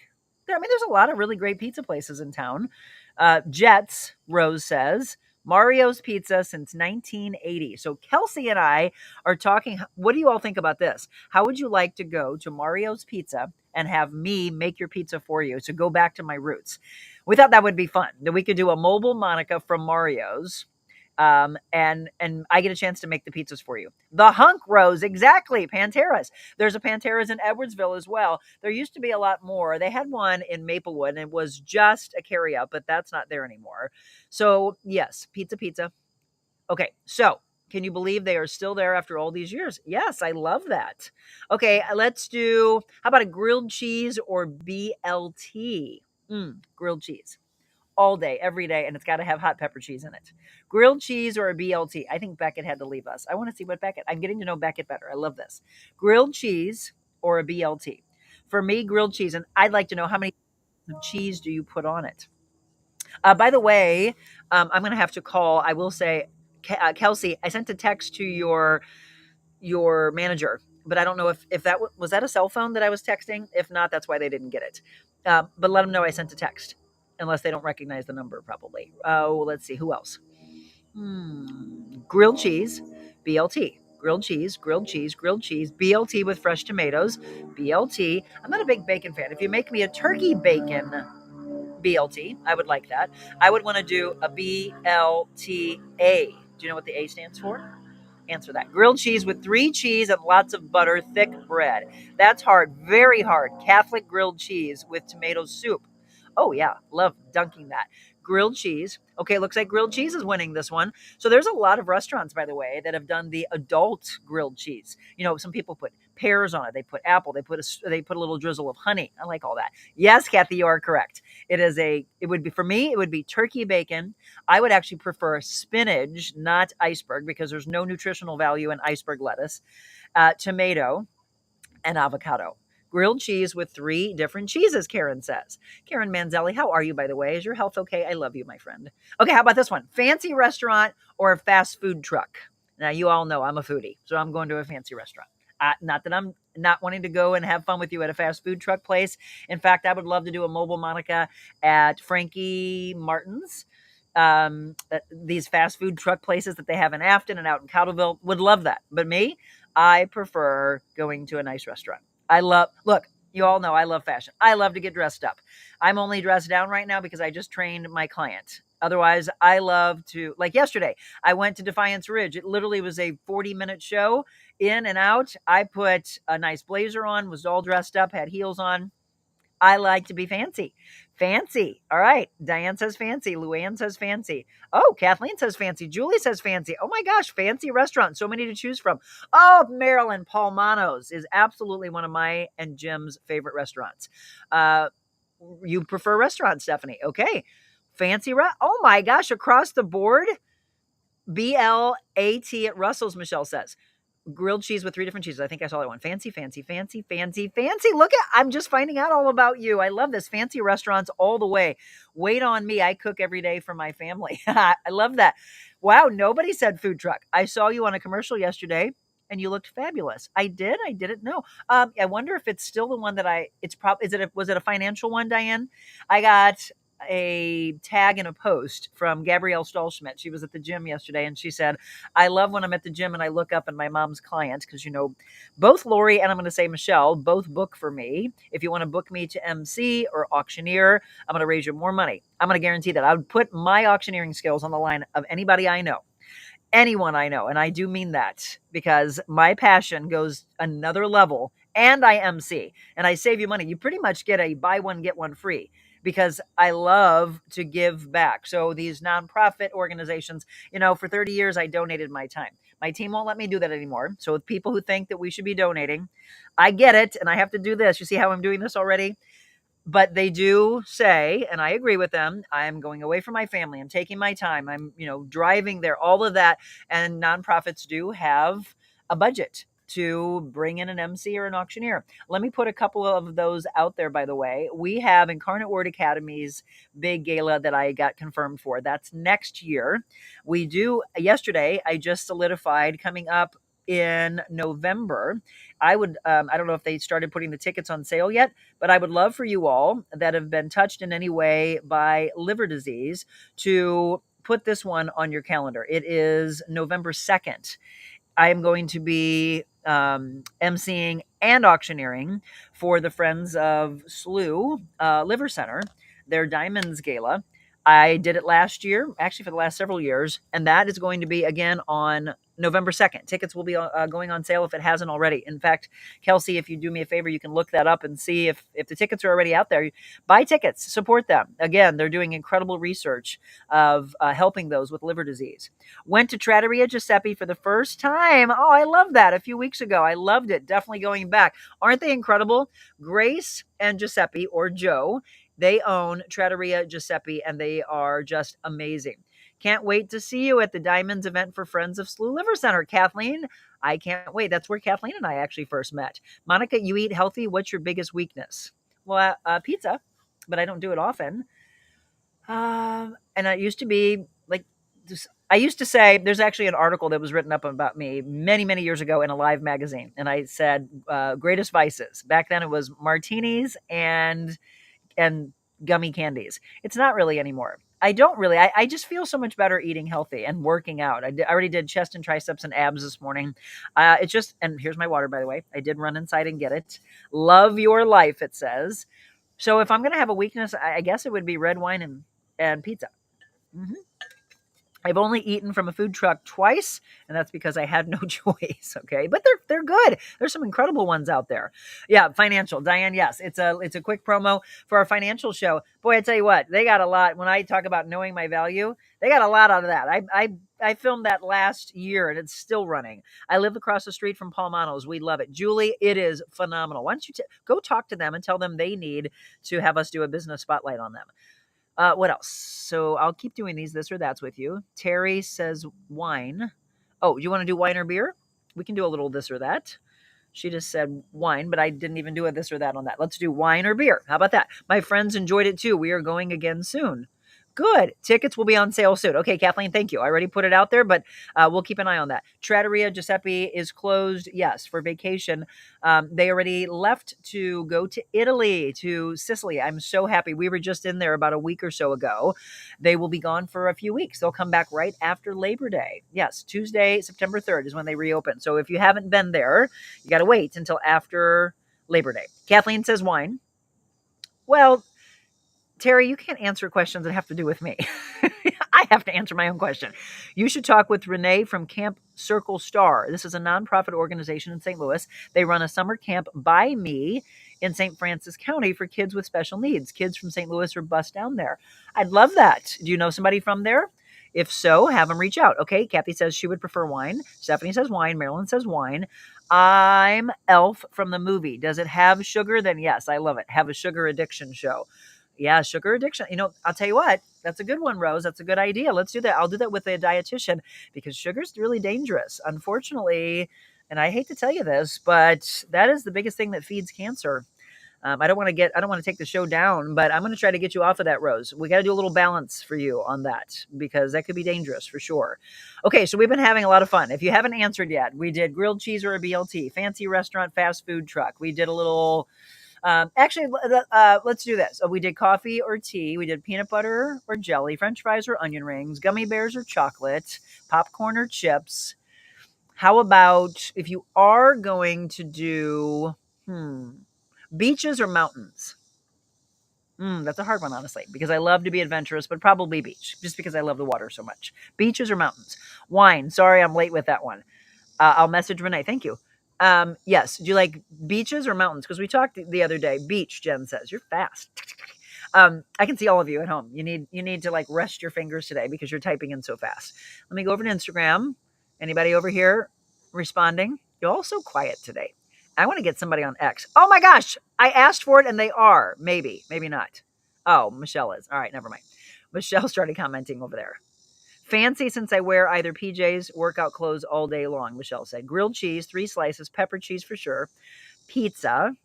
There's a lot of really great pizza places in town. Jets, Rose says. Mario's Pizza since 1980. So Kelsey and I are talking. What do you all think about this? How would you like to go to Mario's Pizza and have me make your pizza for you? So go back to my roots. We thought that would be fun. That we could do a mobile Monica from Mario's. And I get a chance to make the pizzas for you. The Hunk Rose, exactly. Pantera's. There's a Pantera's in Edwardsville as well. There used to be a lot more. They had one in Maplewood, and it was just a carry-out, but that's not there anymore. So yes, pizza. Okay, so can you believe they are still there after all these years? Yes, I love that. Okay, let's do, how about a grilled cheese or BLT? Grilled cheese. All day, every day, and it's got to have hot pepper cheese in it. Grilled cheese or a BLT? I think Beckett had to leave us. I want to see what Beckett, I'm getting to know Beckett better. I love this. Grilled cheese or a BLT? For me, grilled cheese, and I'd like to know how many cheese do you put on it? By the way, I'm going to have to call, I will say, Kelsey, I sent a text to your manager, but I don't know if that was that a cell phone that I was texting. If not, that's why they didn't get it. But let them know I sent a text, unless they don't recognize the number, probably. Oh, let's see, who else? Grilled cheese, BLT. Grilled cheese, BLT with fresh tomatoes, BLT. I'm not a big bacon fan. If you make me a turkey bacon BLT, I would like that. I would want to do a BLTA. Do you know what the A stands for? Answer that. Grilled cheese with 3 cheese and lots of butter, thick bread. That's hard, very hard. Catholic grilled cheese with tomato soup. Oh yeah, love dunking that. Grilled cheese. Okay, looks like grilled cheese is winning this one. So there's a lot of restaurants, by the way, that have done the adult grilled cheese. Some people put pears on it. They put apple. They put a little drizzle of honey. I like all that. Yes, Kathy, you are correct. It would be, for me, it would be turkey bacon. I would actually prefer spinach, not iceberg, because there's no nutritional value in iceberg lettuce, tomato, and avocado. Grilled cheese with 3 different cheeses, Karen says. Karen Manzelli, how are you, by the way? Is your health okay? I love you, my friend. Okay, how about this one? Fancy restaurant or a fast food truck? Now, you all know I'm a foodie, so I'm going to a fancy restaurant. Not that I'm not wanting to go and have fun with you at a fast food truck place. In fact, I would love to do a mobile Monica at Frankie Martin's. These fast food truck places that they have in Afton and out in Cottleville, would love that. But me, I prefer going to a nice restaurant. Look, you all know I love fashion. I love to get dressed up. I'm only dressed down right now because I just trained my client. Otherwise, I love to, like yesterday, I went to Defiance Ridge. It literally was a 40-minute show in and out. I put a nice blazer on, was all dressed up, had heels on. I like to be fancy. Fancy. All right. Diane says fancy. Luann says fancy. Oh, Kathleen says fancy. Julie says fancy. Oh my gosh, fancy restaurant. So many to choose from. Oh, Maryland, Palmano's is absolutely one of my and Jim's favorite restaurants. You prefer restaurants, Stephanie? Okay. Fancy. Oh my gosh, across the board. BLAT at Russell's, Michelle says. Grilled cheese with 3 different cheeses. I think I saw that one. Fancy, fancy, fancy, fancy, fancy. Look at, I'm just finding out all about you. I love this. Fancy restaurants all the way. Wait on me. I cook every day for my family. I love that. Wow. Nobody said food truck. I saw you on a commercial yesterday and you looked fabulous. I did. I didn't know. I wonder if it's still the one that it's probably, was it a financial one, Diane? I got a tag in a post from Gabrielle Stahlschmidt. She was at the gym yesterday and she said, I love when I'm at the gym and I look up and my mom's client, because both Lori and I'm going to say Michelle both book for me. If you want to book me to MC or auctioneer, I'm going to raise you more money. I'm going to guarantee that I would put my auctioneering skills on the line of anybody I know. Anyone I know. And I do mean that because my passion goes another level and I MC and I save you money. You pretty much get a buy one, get one free because I love to give back. So these nonprofit organizations, for 30 years, I donated my time. My team won't let me do that anymore. So with people who think that we should be donating, I get it. And I have to do this. You see how I'm doing this already? But they do say, and I agree with them, I'm going away from my family. I'm taking my time. I'm, driving there, all of that. And nonprofits do have a budget to bring in an MC or an auctioneer. Let me put a couple of those out there, by the way. We have Incarnate Word Academy's big gala that I got confirmed for. That's next year. We do, yesterday, I just solidified coming up in November. I don't know if they started putting the tickets on sale yet, but I would love for you all that have been touched in any way by liver disease to put this one on your calendar. It is November 2nd. I am going to be emceeing and auctioneering for the Friends of SLU Liver Center, their Diamonds Gala. I did it last year, actually for the last several years, and that is going to be again on November 2nd. Tickets will be going on sale if it hasn't already. In fact, Kelsey, if you do me a favor, you can look that up and see if the tickets are already out there. Buy tickets, support them. Again, they're doing incredible research of helping those with liver disease. Went to Trattoria Giuseppe for the first time. Oh, I love that. A few weeks ago. I loved it. Definitely going back. Aren't they incredible? Grace and Giuseppe, or Joe, they own Trattoria Giuseppe, and they are just amazing. Can't wait to see you at the Diamonds event for Friends of SLU Liver Center. Kathleen, I can't wait. That's where Kathleen and I actually first met. Monica, you eat healthy. What's your biggest weakness? Well, pizza, but I don't do it often. And I used to be like, I used to say, there's actually an article that was written up about me many, many years ago in a Live magazine. And I said, greatest vices. Back then it was martinis and gummy candies. It's not really anymore. I don't really. I just feel so much better eating healthy and working out. I already did chest and triceps and abs this morning. It's just, and here's my water, by the way. I did run inside and get it. Love your life, it says. So if I'm going to have a weakness, I guess it would be red wine and pizza. Mm-hmm. I've only eaten from a food truck twice, and that's because I had no choice. Okay, but they're good. There's some incredible ones out there. Yeah, financial, Diane. Yes, it's a quick promo for our financial show. Boy, I tell you what, they got a lot. When I talk about knowing my value, they got a lot out of that. I filmed that last year, and it's still running. I live across the street from Palmano's. We love it. Julie, it is phenomenal. Why don't you go talk to them and tell them they need to have us do a business spotlight on them. What else? So I'll keep doing this or that's with you. Terry says wine. Oh, you want to do wine or beer? We can do a little this or that. She just said wine, but I didn't even do a this or that on that. Let's do wine or beer. How about that? My friends enjoyed it too. We are going again soon. Good. Tickets will be on sale soon. Okay, Kathleen, thank you. I already put it out there, but we'll keep an eye on that. Trattoria Giuseppe is closed, yes, for vacation. They already left to go to Italy, to Sicily. I'm so happy. We were just in there about a week or so ago. They will be gone for a few weeks. They'll come back right after Labor Day. Yes, Tuesday, September 3rd is when they reopen. So if you haven't been there, you got to wait until after Labor Day. Kathleen says wine. Well, Terry, you can't answer questions that have to do with me. I have to answer my own question. You should talk with Renee from Camp Circle Star. This is a nonprofit organization in St. Louis. They run a summer camp by me in St. Francis County for kids with special needs. Kids from St. Louis are bused down there. I'd love that. Do you know somebody from there? If so, have them reach out. Okay, Kathy says she would prefer wine. Stephanie says wine. Marilyn says wine. I'm Elf from the movie. Does it have sugar? Then yes, I love it. Have a sugar addiction show. Yeah, sugar addiction. I'll tell you what, that's a good one, Rose. That's a good idea. Let's do that. I'll do that with a dietitian because sugar's really dangerous. Unfortunately, and I hate to tell you this, but that is the biggest thing that feeds cancer. I don't want to take the show down, but I'm going to try to get you off of that, Rose. We got to do a little balance for you on that because that could be dangerous for sure. Okay, so we've been having a lot of fun. If you haven't answered yet, we did grilled cheese or a BLT, fancy restaurant, fast food truck. We did a little. Let's do this. We did coffee or tea. We did peanut butter or jelly, French fries or onion rings, gummy bears or chocolate, popcorn or chips. How about if you are going to do beaches or mountains? That's a hard one, honestly, because I love to be adventurous, but probably beach, just because I love the water so much. Beaches or mountains? Wine. Sorry, I'm late with that one. I'll message Renee. Thank you. Yes. Do you like beaches or mountains? Because we talked the other day. Beach, Jen says. You're fast. I can see all of you at home. You need to like rest your fingers today because you're typing in so fast. Let me go over to Instagram. Anybody over here responding? You're all so quiet today. I want to get somebody on X. Oh my gosh. I asked for it and they are. Maybe not. Oh, Michelle is. All right. Never mind. Michelle started commenting over there. Fancy since I wear either PJs, workout clothes all day long, Michelle said. Grilled cheese, 3 slices, pepper cheese for sure. Pizza.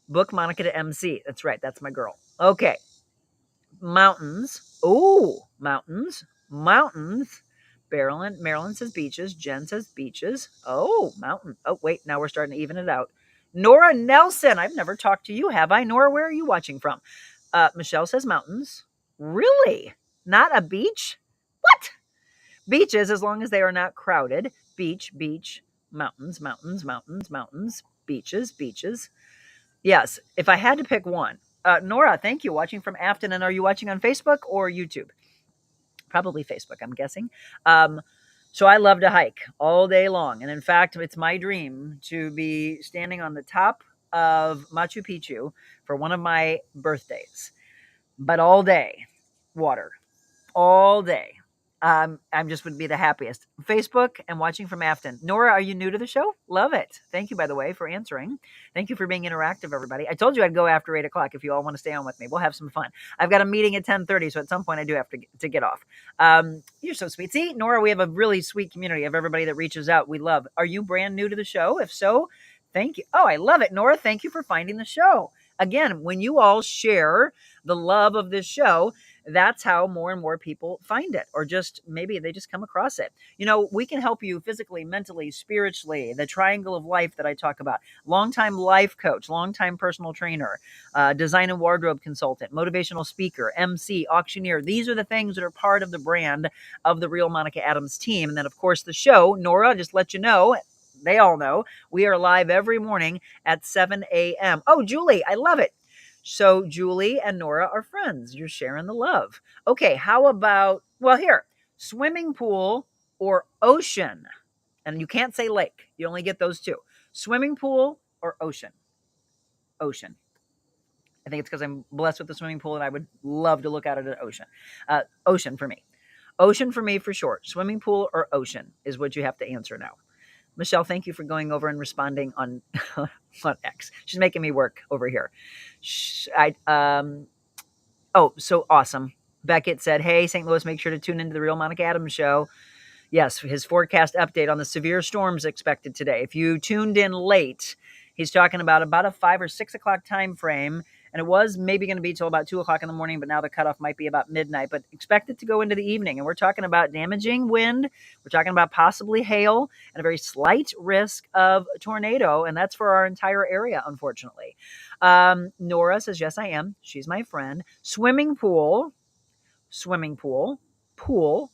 Book Monica to MC. That's right. That's my girl. Okay. Mountains. Oh, mountains. Mountains. Marilyn says beaches. Jen says beaches. Oh, mountain. Oh, wait. Now we're starting to even it out. Nora Nelson. I've never talked to you, have I? Nora, where are you watching from? Michelle says mountains. Really? Not a beach? What? Beaches, as long as they are not crowded. Beach, mountains, beaches. Yes, if I had to pick one. Nora, thank you. Watching from Afton. And are you watching on Facebook or YouTube? Probably Facebook, I'm guessing. So I love to hike all day long. And in fact, it's my dream to be standing on the top of Machu Picchu for one of my birthdays. But all day, water. All day. I'm just would be the happiest. Facebook and watching from Afton. Nora, are you new to the show? Love it. Thank you, by the way, for answering. Thank you for being interactive, everybody. I told you I'd go after 8 o'clock if you all want to stay on with me. We'll have some fun. I've got a meeting at 10:30, so at some point I do have to get off. You're so sweet. See, Nora, we have a really sweet community of everybody that reaches out. We love. Are you brand new to the show? If so, thank you. Oh, I love it. Nora, thank you for finding the show. Again, when you all share the love of this show, that's how more and more people find it, or just maybe they just come across it. We can help you physically, mentally, spiritually, the triangle of life that I talk about. Longtime life coach, longtime personal trainer, design and wardrobe consultant, motivational speaker, MC, auctioneer. These are the things that are part of the brand of the Real Monica Adams team. And then, of course, the show, Nora, just let you know, they all know, we are live every morning at 7 a.m. Oh, Julie, I love it. So Julie and Nora are friends. You're sharing the love. Okay, how about, swimming pool or ocean? And you can't say lake. You only get those two. Swimming pool or ocean? Ocean. I think it's because I'm blessed with the swimming pool and I would love to look out at an ocean. Ocean for me. Ocean for me for short. Swimming pool or ocean is what you have to answer now. Michelle, thank you for going over and responding on X. She's making me work over here. So awesome. Beckett said, hey, St. Louis, make sure to tune into the Real Monica Adams show. Yes, his forecast update on the severe storms expected today. If you tuned in late, he's talking about a 5 or 6 o'clock time frame. And it was maybe going to be till about 2 o'clock in the morning, but now the cutoff might be about midnight. But expect it to go into the evening. And we're talking about damaging wind. We're talking about possibly hail and a very slight risk of tornado. And that's for our entire area, unfortunately. Nora says, yes, I am. She's my friend. Swimming pool. Pool.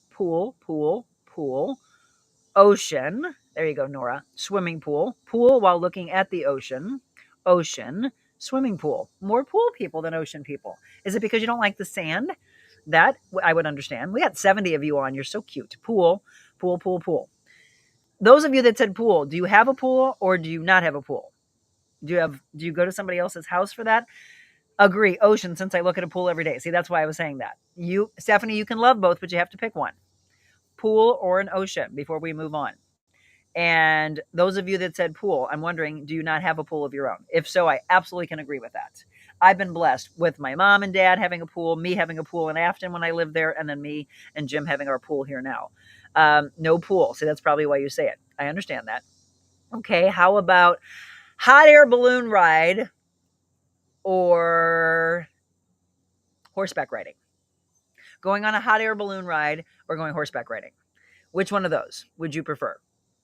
Ocean. There you go, Nora. Swimming pool. Pool while looking at the ocean. Ocean. Swimming pool. More pool people than ocean people. Is it because you don't like the sand? That I would understand. We got 70 of you on. You're so cute. Pool, pool, pool, pool. Those of you that said pool, do you have a pool or do you not have a pool? Do you go to somebody else's house for that? Agree. Ocean, since I look at a pool every day. See, that's why I was saying that. You, Stephanie, you can love both, but you have to pick one. Pool or an ocean before we move on. And those of you that said pool, I'm wondering, do you not have a pool of your own? If so, I absolutely can agree with that. I've been blessed with my mom and dad having a pool, me having a pool in Afton when I lived there, and then me and Jim having our pool here now. No pool. So that's probably why you say it. I understand that. Okay, how about hot air balloon ride or horseback riding? Going on a hot air balloon ride or going horseback riding? Which one of those would you prefer?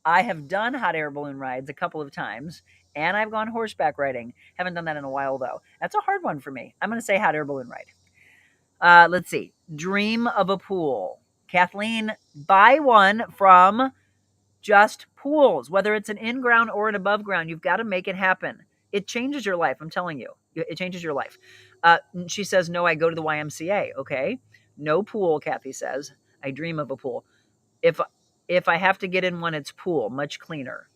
I have done hot air balloon rides a couple of times, and I've gone horseback riding. Haven't done that in a while, though. That's a hard one for me. I'm going to say hot air balloon ride. Let's see. Dream of a pool. Kathleen, buy one from Just Pools. Whether it's an in-ground or an above-ground, you've got to make it happen. It changes your life, I'm telling you. It changes your life. She says, no, I go to the YMCA. Okay. No pool, Kathy says. I dream of a pool. If I have to get in one, it's pool, much cleaner.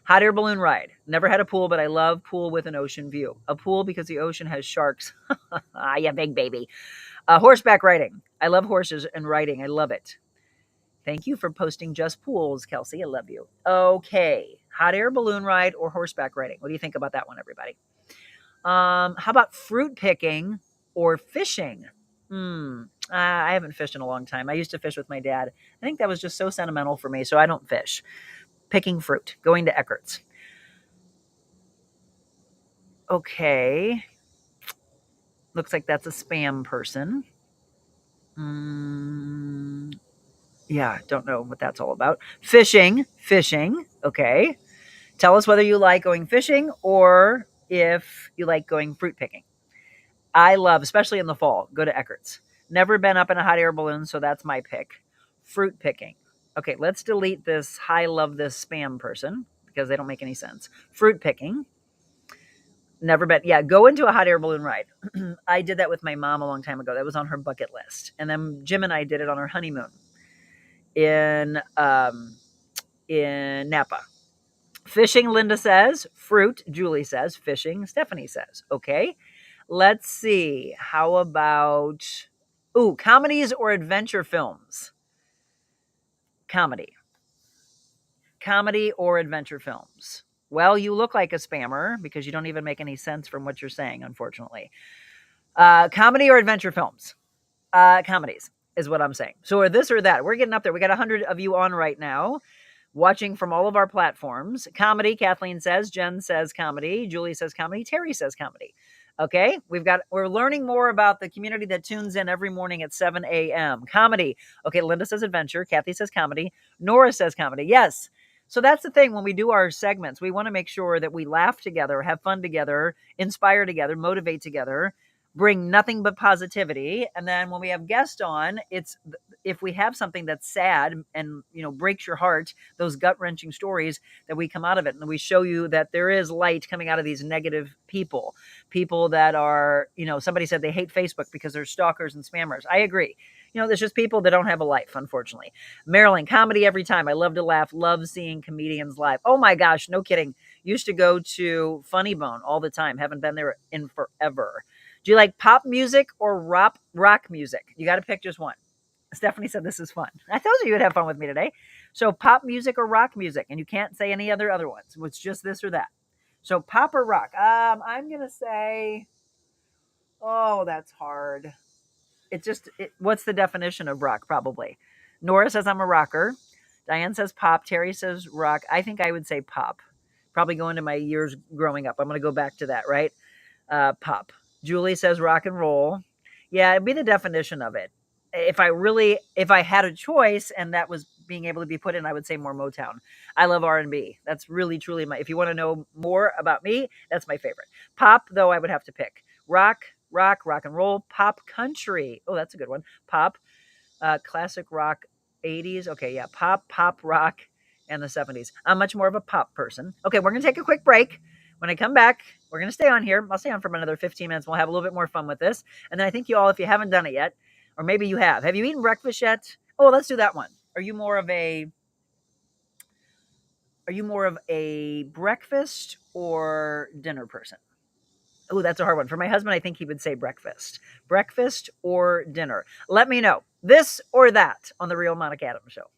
Hot air balloon ride. Never had a pool, but I love pool with an ocean view. A pool because the ocean has sharks. Yeah, big baby. Horseback riding. I love horses and riding. I love it. Thank you for posting Just Pools, Kelsey. I love you. Okay. Hot air balloon ride or horseback riding? What do you think about that one, everybody? How about fruit picking or fishing? I haven't fished in a long time. I used to fish with my dad. I think that was just so sentimental for me, so I don't fish. Picking fruit, going to Eckert's. Okay. Looks like that's a spam person. Yeah, don't know what that's all about. Fishing. Okay. Tell us whether you like going fishing or if you like going fruit picking. I love, especially in the fall, go to Eckert's. Never been up in a hot air balloon, so that's my pick. Fruit picking. Okay, let's delete this I love this spam person because they don't make any sense. Fruit picking. Never been. Yeah, go into a hot air balloon ride. I did that with my mom a long time ago. That was on her bucket list. And then Jim and I did it on our honeymoon in Napa. Fishing, Linda says. Fruit, Julie says. Fishing, Stephanie says. Okay. Let's see. How about comedies or adventure films? Comedy or adventure films? Well, you look like a spammer because you don't even make any sense from what you're saying, unfortunately. Comedy or adventure films? Comedies is what I'm saying. So or this or that. We're getting up there. We got 100 of you on right now, watching from all of our platforms. Comedy, Kathleen says. Jen says comedy. Julie says comedy. Terry says comedy. Okay, we're learning more about the community that tunes in every morning at 7 a.m. Comedy. Okay, Linda says adventure. Kathy says comedy. Nora says comedy. Yes. So that's the thing when we do our segments, we want to make sure that we laugh together, have fun together, inspire together, motivate together, bring nothing but positivity. And then when we have guests on, it's if we have something that's sad and breaks your heart, those gut-wrenching stories, that we come out of it and we show you that there is light coming out of these negative people that are, somebody said they hate Facebook because they're stalkers and spammers. I agree. There's just people that don't have a life, unfortunately. Marilyn, comedy every time. I love to laugh, love seeing comedians live. Oh my gosh, no kidding. Used to go to Funny Bone all the time. Haven't been there in forever. Do you like pop music or rock music? You got to pick just one. Stephanie said this is fun. I told you would have fun with me today. So pop music or rock music, and you can't say any other ones. It's just this or that. So pop or rock? I'm going to say, that's hard. What's the definition of rock? Probably. Nora says I'm a rocker. Diane says pop. Terry says rock. I think I would say pop. Probably going to my years growing up. I'm going to go back to that, right? Pop. Julie says rock and roll. Yeah, it'd be the definition of it. If I had a choice and that was being able to be put in, I would say more Motown. I love R&B. That's really, truly if you want to know more about me, that's my favorite. Pop, though, I would have to pick. Rock and roll, pop, country. Oh, that's a good one. Pop, classic rock, 80s. Okay, yeah, pop, rock, and the 70s. I'm much more of a pop person. Okay, we're going to take a quick break. When I come back, we're going to stay on here. I'll stay on for another 15 minutes. We'll have a little bit more fun with this. And then I think you all, if you haven't done it yet, or maybe you have you eaten breakfast yet? Oh, let's do that one. Are you more of a breakfast or dinner person? Oh, that's a hard one. For my husband, I think he would say breakfast. Breakfast or dinner? Let me know. This or that on The Real Monica Adams Show.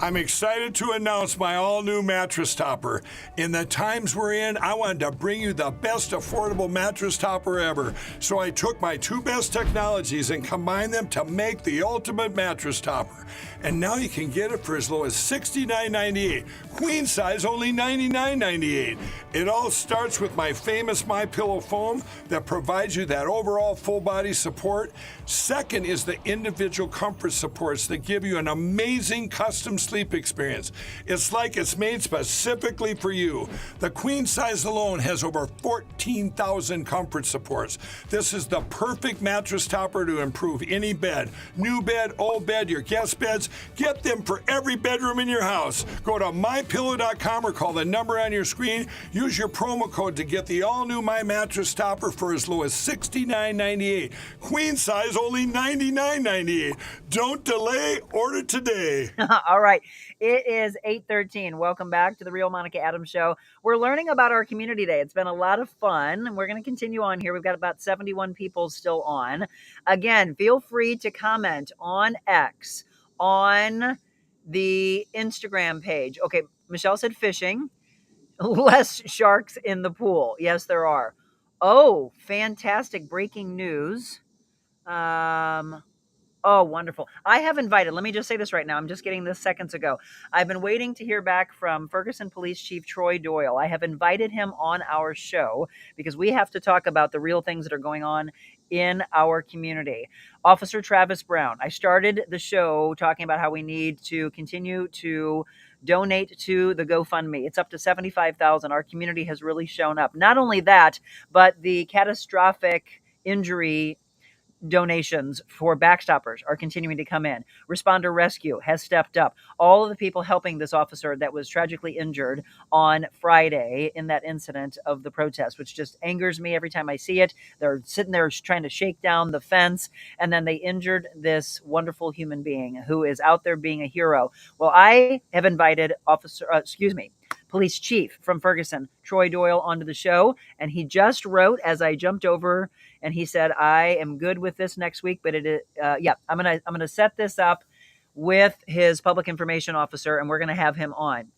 I'm excited to announce my all-new mattress topper. In the times we're in, I wanted to bring you the best affordable mattress topper ever. So I took my two best technologies and combined them to make the ultimate mattress topper. And now you can get it for as low as $69.98. Queen size only $99.98. It all starts with my famous MyPillow foam that provides you that overall full body support. Second is the individual comfort supports that give you an amazing custom sleep experience. It's like it's made specifically for you. The queen size alone has over 14,000 comfort supports. This is the perfect mattress topper to improve any bed. New bed, old bed, your guest beds. Get them for every bedroom in your house. Go to mypillow.com or call the number on your screen. Use your promo code to get the all-new My Mattress Topper for as low as $69.98. Queen size only $99.98. Don't delay. Order today. All right. It is 8:13. Welcome back to The Real Monica Adams Show. We're learning about our community day. It's been a lot of fun. We're going to continue on here. We've got about 71 people still on. Again, feel free to comment on X, on the Instagram page. Okay, Michelle said fishing. Less sharks in the pool. Yes, there are. Oh, fantastic breaking news. Oh, wonderful. I have invited, let me just say this right now. I'm just getting this seconds ago. I've been waiting to hear back from Ferguson Police Chief Troy Doyle. I have invited him on our show because we have to talk about the real things that are going on in our community. Officer Travis Brown. I started the show talking about how we need to continue to donate to the GoFundMe. It's up to $75,000. Our community has really shown up. Not only that, but the catastrophic injury donations for backstoppers are continuing to come in. Responder Rescue has stepped up. All of the people helping this officer that was tragically injured on Friday in that incident of the protest, which just angers me every time I see it. They're sitting there trying to shake down the fence, and then they injured this wonderful human being who is out there being a hero. Well, I have invited Police Chief from Ferguson, Troy Doyle, onto the show, and he just wrote as I jumped over, and he said, "I am good with this next week, but I'm gonna set this up with his public information officer, and we're gonna have him on."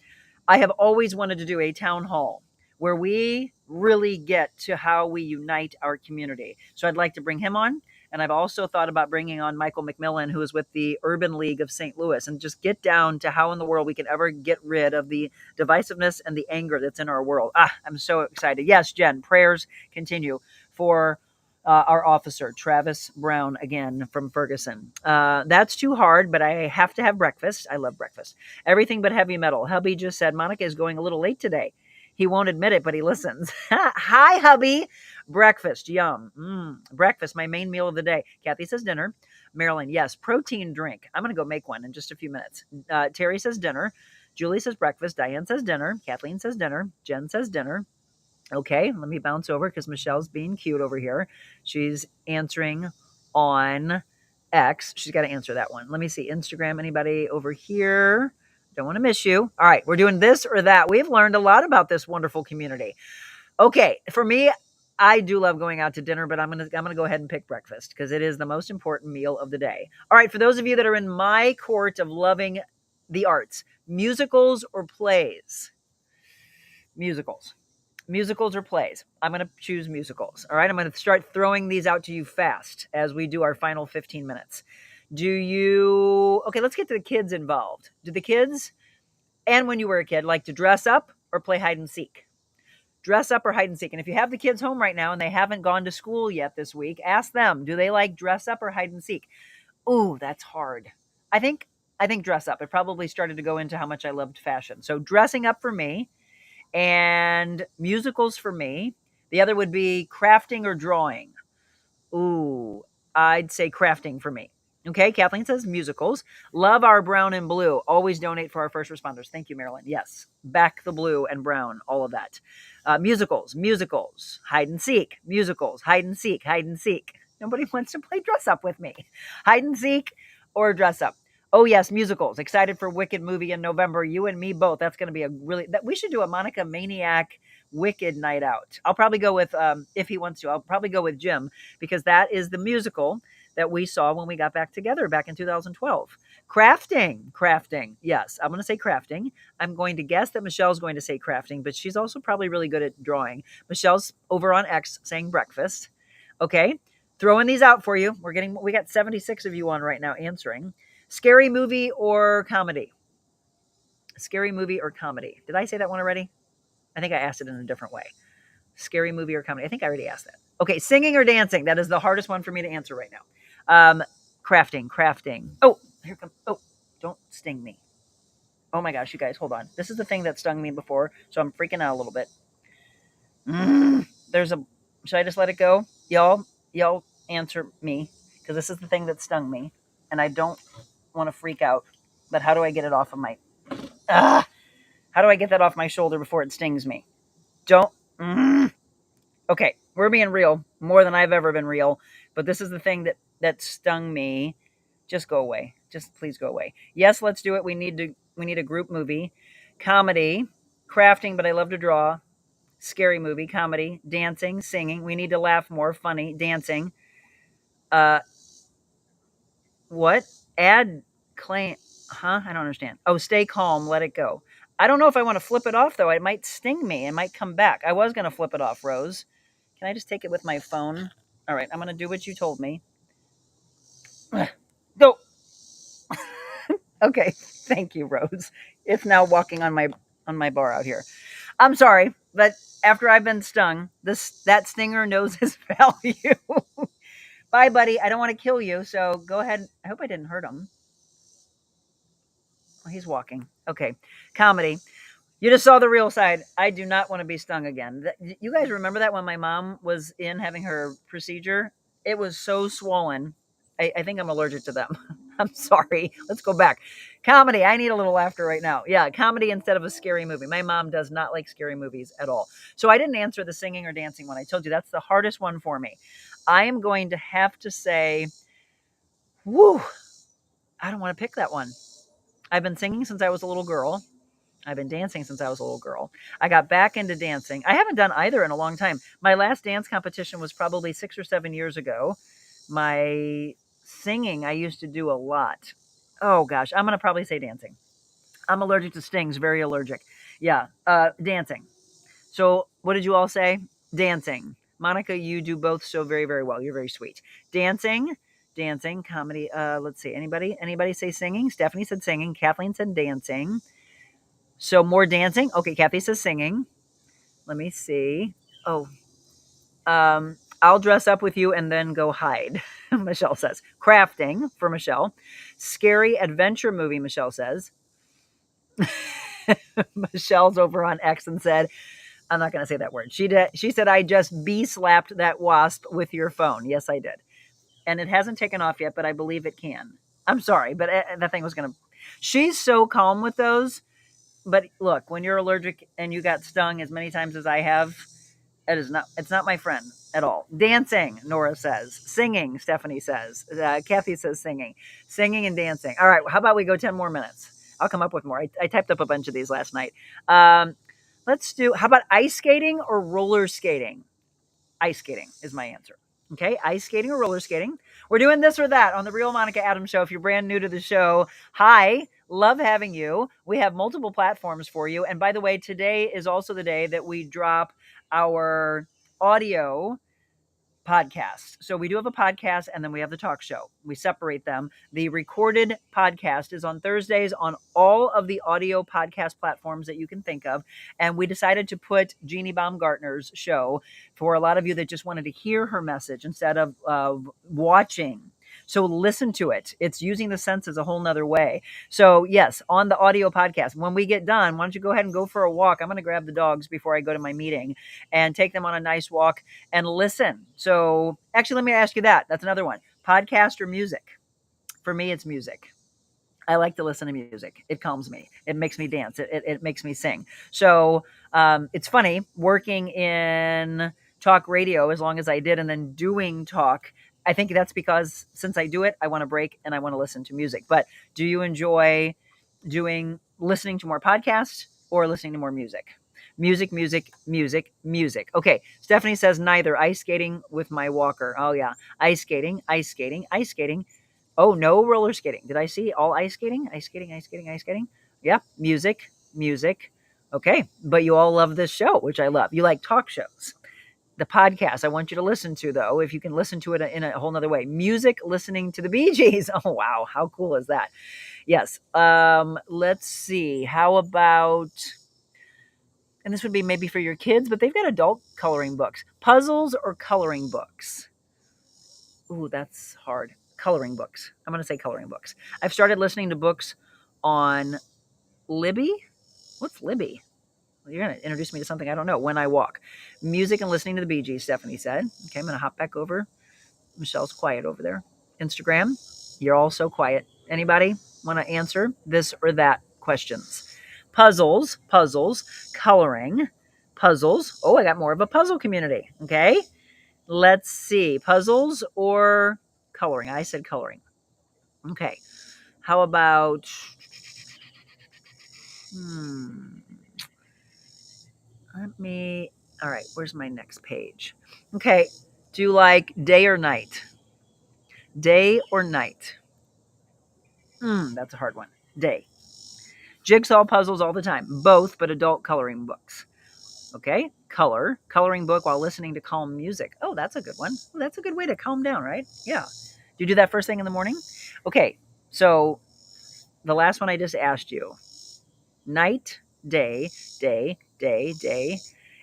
I have always wanted to do a town hall where we really get to how we unite our community. So I'd like to bring him on. And I've also thought about bringing on Michael McMillan, who is with the Urban League of St. Louis, and just get down to how in the world we can ever get rid of the divisiveness and the anger that's in our world. I'm so excited. Yes, Jen, prayers continue for our officer, Travis Brown, again from Ferguson. That's too hard, but I have to have breakfast. I love breakfast. Everything but heavy metal. Hubby just said Monica is going a little late today. He won't admit it, but he listens. Hi, hubby. Breakfast, yum. Breakfast, my main meal of the day. Kathy says dinner. Marilyn, yes, protein drink. I'm going to go make one in just a few minutes. Terry says dinner. Julie says breakfast. Diane says dinner. Kathleen says dinner. Jen says dinner. Okay, let me bounce over because Michelle's being cute over here. She's answering on X. She's got to answer that one. Let me see. Instagram, anybody over here? Don't want to miss you. All right, we're doing this or that. We've learned a lot about this wonderful community. Okay, for me, I do love going out to dinner, but I'm gonna go ahead and pick breakfast because it is the most important meal of the day. All right, for those of you that are in my court of loving the arts, musicals or plays? Musicals or plays? I'm going to choose musicals. All right, I'm going to start throwing these out to you fast as we do our final 15 minutes. Okay, let's get to the kids involved. Do the kids, and when you were a kid, like to dress up or play hide and seek? Dress up or hide and seek. And if you have the kids home right now and they haven't gone to school yet this week, ask them, do they like dress up or hide and seek? Ooh, that's hard. I think dress up. It probably started to go into how much I loved fashion. So dressing up for me, and musicals for me. The other would be crafting or drawing. Ooh, I'd say crafting for me. Okay, Kathleen says musicals. Love our brown and blue. Always donate for our first responders. Thank you, Marilyn. Yes, back the blue and brown, all of that. Musicals, hide and seek, musicals, hide and seek, hide and seek. Nobody wants to play dress up with me. Hide and seek or dress up. Oh yes, musicals. Excited for Wicked movie in November. You and me both. That's going to be a really. We should do a Monica Maniac Wicked night out. I'll probably go with if he wants to. I'll probably go with Jim because that is the musical that we saw when we got back together back in 2012. Crafting. Yes, I'm going to say crafting. I'm going to guess that Michelle's going to say crafting, but she's also probably really good at drawing. Michelle's over on X saying breakfast. Okay, throwing these out for you. We got 76 of you on right now answering. Scary movie or comedy? Scary movie or comedy? Did I say that one already? I think I asked it in a different way. Scary movie or comedy? I think I already asked that. Okay, singing or dancing? That is the hardest one for me to answer right now. Crafting. Oh, here comes. Oh, don't sting me. Oh my gosh, you guys, hold on. This is the thing that stung me before, so I'm freaking out a little bit. Should I just let it go? Y'all answer me, because this is the thing that stung me, and I don't want to freak out. But how do I get it off of my... how do I get that off my shoulder before it stings me? Don't... Okay, we're being real, more than I've ever been real, but this is the thing that stung me. Just go away. Just please go away. Yes, let's do it. We need a group movie. Comedy, crafting, but I love to draw. Scary movie, comedy, dancing, singing. We need to laugh more, funny, dancing. What? Add claim. Huh? I don't understand. Oh, stay calm, let it go. I don't know if I want to flip it off, though. It might sting me. It might come back. I was going to flip it off, Rose. Can I just take it with my phone? All right, I'm going to do what you told me. Go. Okay, thank you, Rose. It's now walking on my bar out here. I'm sorry, but after I've been stung, that stinger knows his value. Bye, buddy. I don't want to kill you, so go ahead. I hope I didn't hurt him. Oh, he's walking. Okay, comedy. You just saw the real side. I do not want to be stung again. You guys remember that when my mom was in having her procedure? It was so swollen. I think I'm allergic to them. I'm sorry. Let's go back. Comedy. I need a little laughter right now. Yeah, comedy instead of a scary movie. My mom does not like scary movies at all. So I didn't answer the singing or dancing one. I told you that's the hardest one for me. I am going to have to say, whoo, I don't want to pick that one. I've been singing since I was a little girl. I've been dancing since I was a little girl. I got back into dancing. I haven't done either in a long time. My last dance competition was probably 6 or 7 years ago. My singing, I used to do a lot. Oh gosh, I'm going to probably say dancing. I'm allergic to stings, very allergic. Yeah, dancing. So what did you all say? Dancing. Monica, you do both so very, very well. You're very sweet. Dancing, comedy. Let's see. Anybody say singing? Stephanie said singing. Kathleen said dancing. So more dancing. Okay, Kathy says singing. Let me see. Oh, I'll dress up with you and then go hide. Michelle says crafting for Michelle. Scary adventure movie. Michelle says. Michelle's over on X and said, I'm not going to say that word. She said, I just slapped that wasp with your phone. Yes, I did. And it hasn't taken off yet, but I believe it can. I'm sorry, but that thing was going to... She's so calm with those. But look, when you're allergic and you got stung as many times as I have, it's not my friend at all. Dancing, Nora says. Singing, Stephanie says. Kathy says singing. Singing and dancing. All right, how about we go 10 more minutes? I'll come up with more. I typed up a bunch of these last night. Let's do, how about ice skating or roller skating? Ice skating is my answer. Okay, ice skating or roller skating. We're doing this or that on the Real Monica Adams Show. If you're brand new to the show, hi, love having you. We have multiple platforms for you. And by the way, today is also the day that we drop our audio podcast. So we do have a podcast and then we have the talk show. We separate them. The recorded podcast is on Thursdays on all of the audio podcast platforms that you can think of. And we decided to put Jeannie Baumgartner's show for a lot of you that just wanted to hear her message instead of watching. So listen to it. It's using the senses a whole nother way. So yes, on the audio podcast, when we get done, why don't you go ahead and go for a walk? I'm going to grab the dogs before I go to my meeting and take them on a nice walk and listen. So actually, let me ask you that. That's another one. Podcast or music? For me, it's music. I like to listen to music. It calms me. It makes me dance. It makes me sing. So it's funny working in talk radio as long as I did and then doing talk. I think that's because since I do it, I want to break and I want to listen to music. But do you enjoy listening to more podcasts or listening to more music? Music, music, music, music. Okay. Stephanie says neither. Ice skating with my walker. Oh, yeah. Ice skating, ice skating, ice skating. Oh, no roller skating. Did I see all ice skating? Ice skating, ice skating, ice skating. Yeah. Music, music. Okay. But you all love this show, which I love. You like talk shows. The podcast I want you to listen to, though, if you can listen to it in a whole nother way. Music, listening to the Bee Gees. Oh, wow. How cool is that? Yes. Let's see. How about, and this would be maybe for your kids, but they've got adult coloring books. Puzzles or coloring books? Ooh, that's hard. Coloring books. I'm going to say coloring books. I've started listening to books on Libby. What's Libby? Well, you're going to introduce me to something I don't know. When I walk. Music and listening to the Bee Gees, Stephanie said. Okay, I'm going to hop back over. Michelle's quiet over there. Instagram, you're all so quiet. Anybody want to answer this or that questions? Puzzles, coloring, puzzles. Oh, I got more of a puzzle community. Okay. Let's see. Puzzles or coloring? I said coloring. Okay. How about all right, where's my next page? Okay. Do you like day or night? Day or night? That's a hard one. Day. Jigsaw puzzles all the time. Both, but adult coloring books. Okay. Coloring book while listening to calm music. Oh, that's a good one. Well, that's a good way to calm down, right? Yeah. Do you do that first thing in the morning? Okay. So the last one I just asked you. Night, day, day, day, day.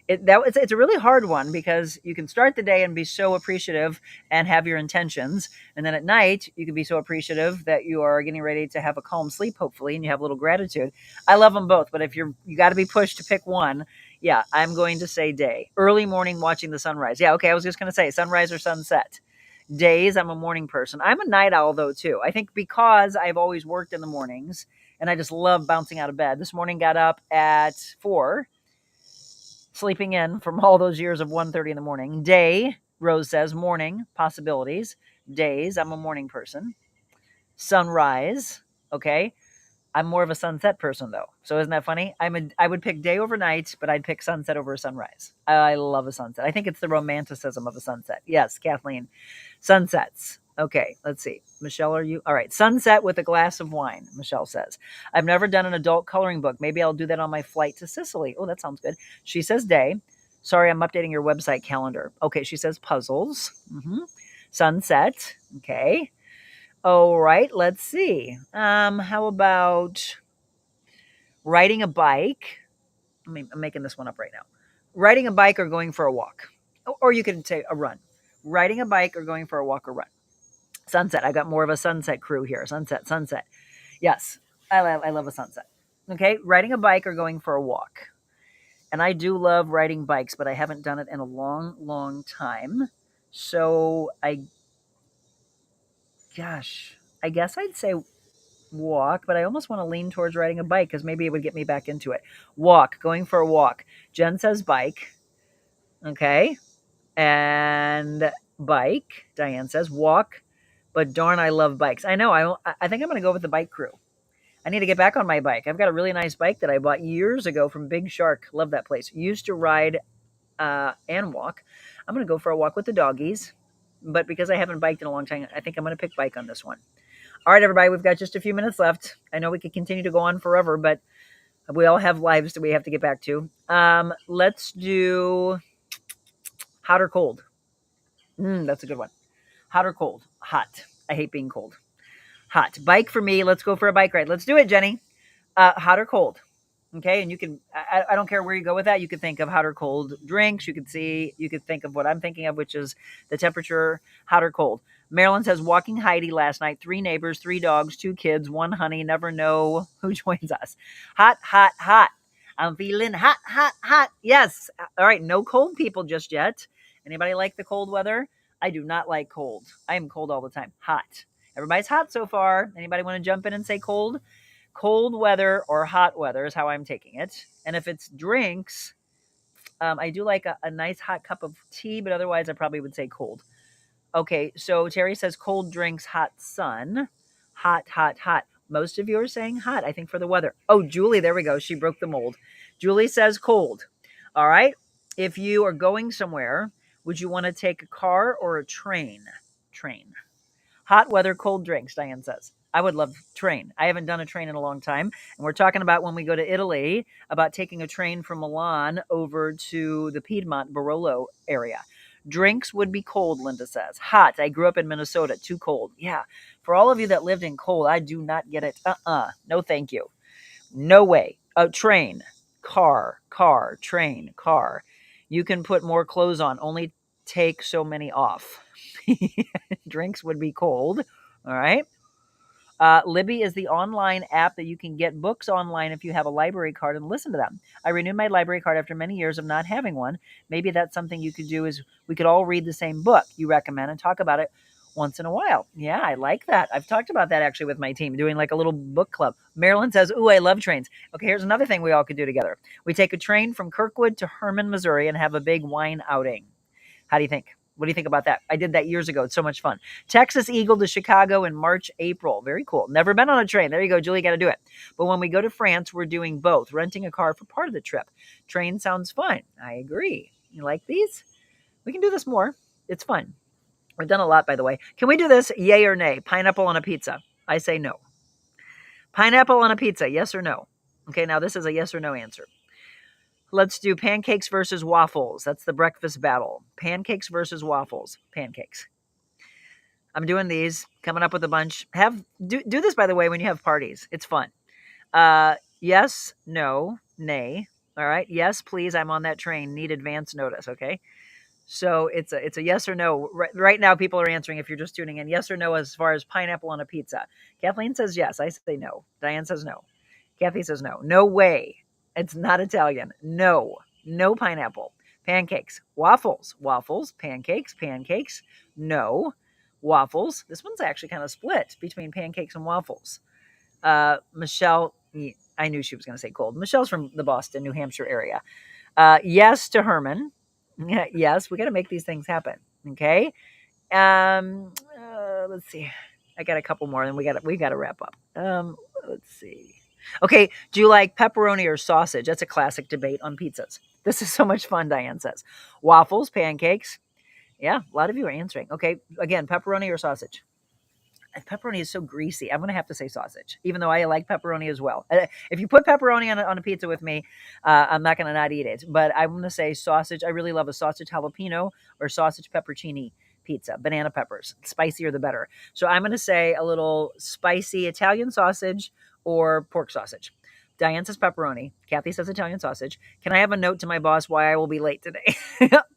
It's a really hard one because you can start the day and be so appreciative and have your intentions. And then at night, you can be so appreciative that you are getting ready to have a calm sleep, hopefully, and you have a little gratitude. I love them both, but if you got to be pushed to pick one, yeah, I'm going to say day. Early morning watching the sunrise. Yeah, okay, I was just going to say sunrise or sunset. Days, I'm a morning person. I'm a night owl, though, too. I think because I've always worked in the mornings and I just love bouncing out of bed. This morning got up at 4, sleeping in from all those years of 1:30 in the morning. Day, Rose says, morning, possibilities. Days, I'm a morning person. Sunrise, okay. I'm more of a sunset person, though. So isn't that funny? I would pick day over night, but I'd pick sunset over a sunrise. I love a sunset. I think it's the romanticism of a sunset. Yes, Kathleen. Sunsets. Okay, let's see. Michelle, are you? All right. Sunset with a glass of wine, Michelle says. I've never done an adult coloring book. Maybe I'll do that on my flight to Sicily. Oh, that sounds good. She says day. Sorry, I'm updating your website calendar. Okay, she says puzzles. Sunset. Okay. All right, let's see. How about riding a bike? I'm making this one up right now. Riding a bike or going for a walk. Or you could say a run. Riding a bike or going for a walk or run. Sunset. I got more of a sunset crew here. Sunset. Yes, I love a sunset. Okay, riding a bike or going for a walk. And I do love riding bikes, but I haven't done it in a long, long time. So I guess I'd say walk, but I almost want to lean towards riding a bike because maybe it would get me back into it. Walk, going for a walk. Jen says bike. Okay. And bike. Diane says walk. But darn, I love bikes. I know. I think I'm going to go with the bike crew. I need to get back on my bike. I've got a really nice bike that I bought years ago from Big Shark. Love that place. Used to ride and walk. I'm going to go for a walk with the doggies. But because I haven't biked in a long time, I think I'm going to pick bike on this one. All right, everybody, we've got just a few minutes left. I know we could continue to go on forever, but we all have lives that we have to get back to. Let's do hot or cold. That's a good one. Hot or cold? Hot. I hate being cold. Hot. Bike for me. Let's go for a bike ride. Let's do it, Jenny. Hot or cold? Okay, and you can. I don't care where you go with that. You could think of hot or cold drinks. You could think of what I'm thinking of, which is the temperature, hot or cold. Marilyn says, walking Heidi last night. 3 neighbors, 3 dogs, 2 kids, 1 honey. Never know who joins us. Hot, hot, hot. I'm feeling hot, hot, hot. Yes. All right. No cold people just yet. Anybody like the cold weather? I do not like cold. I am cold all the time. Hot. Everybody's hot so far. Anybody want to jump in and say cold? Cold weather or hot weather is how I'm taking it. And if it's drinks, I do like a nice hot cup of tea, but otherwise I probably would say cold. Okay, so Terry says cold drinks, hot sun. Hot, hot, hot. Most of you are saying hot, I think, for the weather. Oh, Julie, there we go. She broke the mold. Julie says cold. All right. If you are going somewhere, would you want to take a car or a train? Train. Hot weather, cold drinks, Diane says. I would love train. I haven't done a train in a long time. And we're talking about when we go to Italy, about taking a train from Milan over to the Piedmont Barolo area. Drinks would be cold, Linda says. Hot. I grew up in Minnesota. Too cold. Yeah. For all of you that lived in cold, I do not get it. No, thank you. No way. Train, car, train, car. You can put more clothes on. Only take so many off. Drinks would be cold. All right. Libby is the online app that you can get books online if you have a library card and listen to them. I renewed my library card after many years of not having one. Maybe that's something you could do is we could all read the same book you recommend and talk about it once in a while. Yeah, I like that. I've talked about that actually with my team, doing like a little book club. Marilyn says, ooh, I love trains. Okay, here's another thing we all could do together. We take a train from Kirkwood to Herman, Missouri and have a big wine outing. How do you think? What do you think about that? I did that years ago. It's so much fun. Texas Eagle to Chicago in March, April. Very cool. Never been on a train. There you go, Julie, got to do it. But when we go to France, we're doing both, renting a car for part of the trip. Train sounds fun. I agree. You like these? We can do this more. It's fun. We've done a lot, by the way. Can we do this? Yay or nay? Pineapple on a pizza. I say no. Pineapple on a pizza, yes or no? Okay, now this is a yes or no answer. Let's do pancakes versus waffles. That's the breakfast battle. Pancakes versus waffles. Pancakes. I'm doing these, coming up with a bunch. Do this, by the way, when you have parties. It's fun. Yes, no, nay. All right. Yes, please. I'm on that train. Need advance notice. Okay. So it's a yes or no. Right now, people are answering if you're just tuning in. Yes or no as far as pineapple on a pizza. Kathleen says yes. I say no. Diane says no. Kathy says no. No way. It's not Italian. No. No pineapple. Pancakes. Waffles. Waffles. Pancakes. Pancakes. No. Waffles. This one's actually kind of split between pancakes and waffles. Michelle, I knew she was going to say cold. Michelle's from the Boston, New Hampshire area. Yes to Herman. Yes, we got to make these things happen. Okay. Let's see. I got a couple more, and we got to wrap up. Let's see. Okay, do you like pepperoni or sausage? That's a classic debate on pizzas. This is so much fun, Diane says. Waffles, pancakes. Yeah, a lot of you are answering. Okay, again, pepperoni or sausage? Pepperoni is so greasy. I'm going to have to say sausage, even though I like pepperoni as well. If you put pepperoni on a pizza with me, I'm not going to not eat it. But I'm going to say sausage. I really love a sausage jalapeno or sausage peppercini pizza. Banana peppers. Spicier the better. So I'm going to say a little spicy Italian sausage or pork sausage. Diane says pepperoni. Kathy says Italian sausage. Can I have a note to my boss why I will be late today?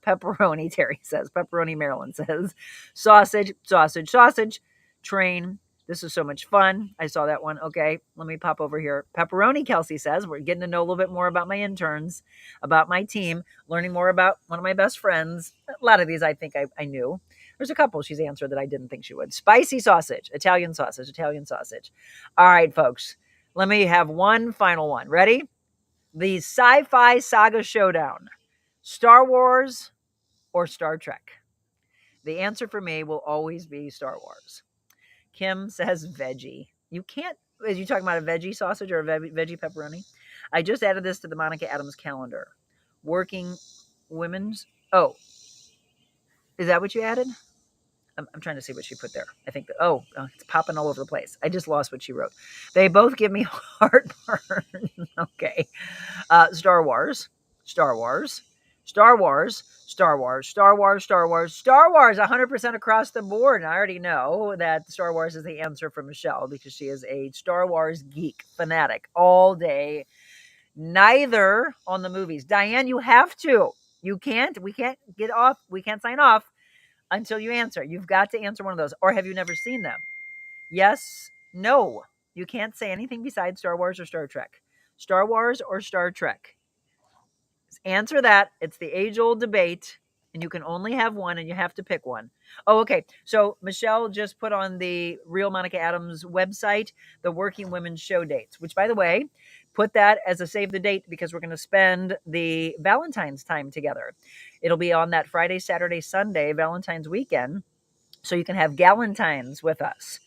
Pepperoni, Terry says. Pepperoni, Marilyn says. Sausage, sausage, sausage. Train. This is so much fun. I saw that one. Okay, let me pop over here. Pepperoni, Kelsey says. We're getting to know a little bit more about my interns, about my team, learning more about one of my best friends. A lot of these I think I knew. There's a couple she's answered that I didn't think she would. Spicy sausage, Italian sausage, Italian sausage. All right, folks. Let me have one final one. Ready? The sci-fi saga showdown. Star Wars or Star Trek? The answer for me will always be Star Wars. Kim says veggie. You can't, is you talking about a veggie sausage or a veggie pepperoni? I just added this to the Monica Adams calendar. Working women's, oh, is that what you added? I'm trying to see what she put there. I think that, it's popping all over the place. I just lost what she wrote. They both give me heartburn. Okay. Star Wars, Star Wars, Star Wars, Star Wars, Star Wars, Star Wars, Star Wars, 100% across the board. And I already know that Star Wars is the answer for Michelle because she is a Star Wars geek fanatic all day. Neither on the movies. Diane, you have to. We can't get off. We can't sign off until you answer. You've got to answer one of those. Or have you never seen them? Yes, no. You can't say anything besides Star Wars or Star Trek. Star Wars or Star Trek? Answer that. It's the age-old debate. and you can only have one, and you have to pick one. Oh, okay. So Michelle just put on the Real Monica Adams website the Working Women's Show dates, which, by the way, put that as a save the date because we're going to spend the Valentine's time together. It'll be on that Friday, Saturday, Sunday, Valentine's weekend. So you can have Galentine's with us.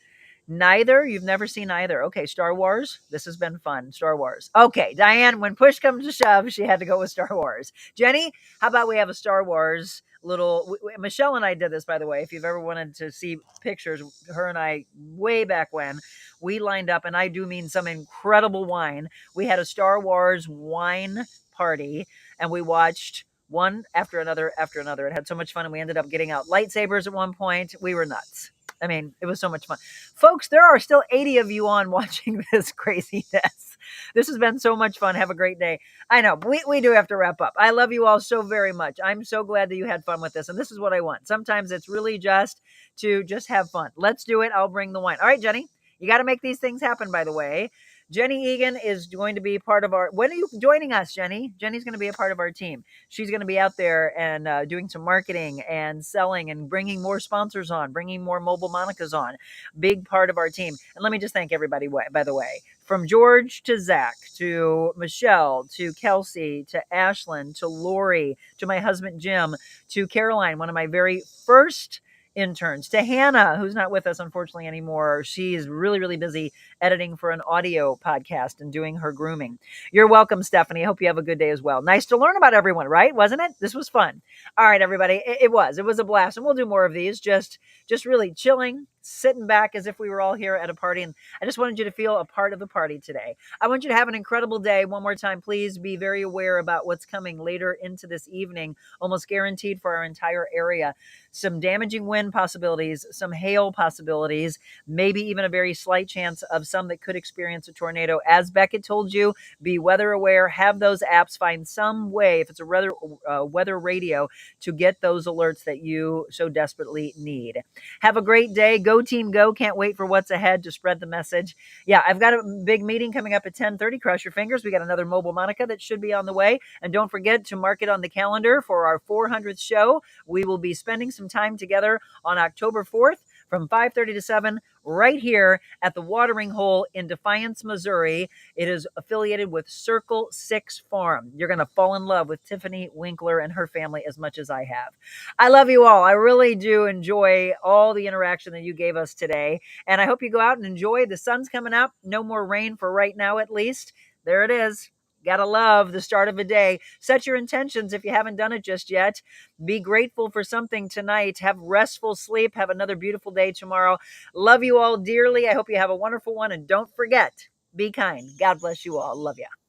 Neither? You've never seen either. Okay, Star Wars. This has been fun. Star Wars. Okay, Diane, when push comes to shove, she had to go with Star Wars. Jenny, how about we have a Star Wars little... Michelle and I did this, by the way. If you've ever wanted to see pictures, her and I, way back when, we lined up, and I do mean some incredible wine. We had a Star Wars wine party, and we watched one after another after another. It had so much fun, and we ended up getting out lightsabers at one point. We were nuts. I mean, it was so much fun. Folks, there are still 80 of you on watching this craziness. This has been so much fun. Have a great day. I know, we do have to wrap up. I love you all so very much. I'm so glad that you had fun with this, and this is what I want. Sometimes it's really just to just have fun. Let's do it. I'll bring the wine. All right, Jenny, you got to make these things happen, by the way. Jenny Egan is going to be part of our... When are you joining us, Jenny? Jenny's going to be a part of our team. She's going to be out there and doing some marketing and selling and bringing more sponsors on, bringing more Mobile Monicas on. Big part of our team. And let me just thank everybody, by the way. From George to Zach, to Michelle, to Kelsey, to Ashlyn, to Lori, to my husband, Jim, to Caroline, one of my very first interns, to Hannah, who's not with us, unfortunately, anymore. She's really, really busy editing for an audio podcast and doing her grooming. You're welcome, Stephanie. I hope you have a good day as well. Nice to learn about everyone, right? Wasn't it? This was fun. All right, everybody. It was a blast. And we'll do more of these. Just really chilling, sitting back as if we were all here at a party. And I just wanted you to feel a part of the party today. I want you to have an incredible day. One more time, please be very aware about what's coming later into this evening, almost guaranteed for our entire area. Some damaging wind possibilities, some hail possibilities, maybe even a very slight chance of some that could experience a tornado. As Beckett told you, be weather aware, have those apps, find some way, if it's a weather radio, to get those alerts that you so desperately need. Have a great day. Go team go. Can't wait for what's ahead to spread the message. Yeah, I've got a big meeting coming up at 10:30. Cross your fingers. We got another Mobile Monica that should be on the way. And don't forget to mark it on the calendar for our 400th show. We will be spending some time together on October 4th from 5:30 to 7 right here at the Watering Hole in Defiance, Missouri. It is affiliated with Circle 6 Farm. You're going to fall in love with Tiffany Winkler and her family as much as I have. I love you all. I really do enjoy all the interaction that you gave us today. And I hope you go out and enjoy. The sun's coming up. No more rain for right now, at least. There it is. Gotta love the start of a day. Set your intentions if you haven't done it just yet. Be grateful for something tonight. Have restful sleep. Have another beautiful day tomorrow. Love you all dearly. I hope you have a wonderful one. And don't forget, be kind. God bless you all. Love you.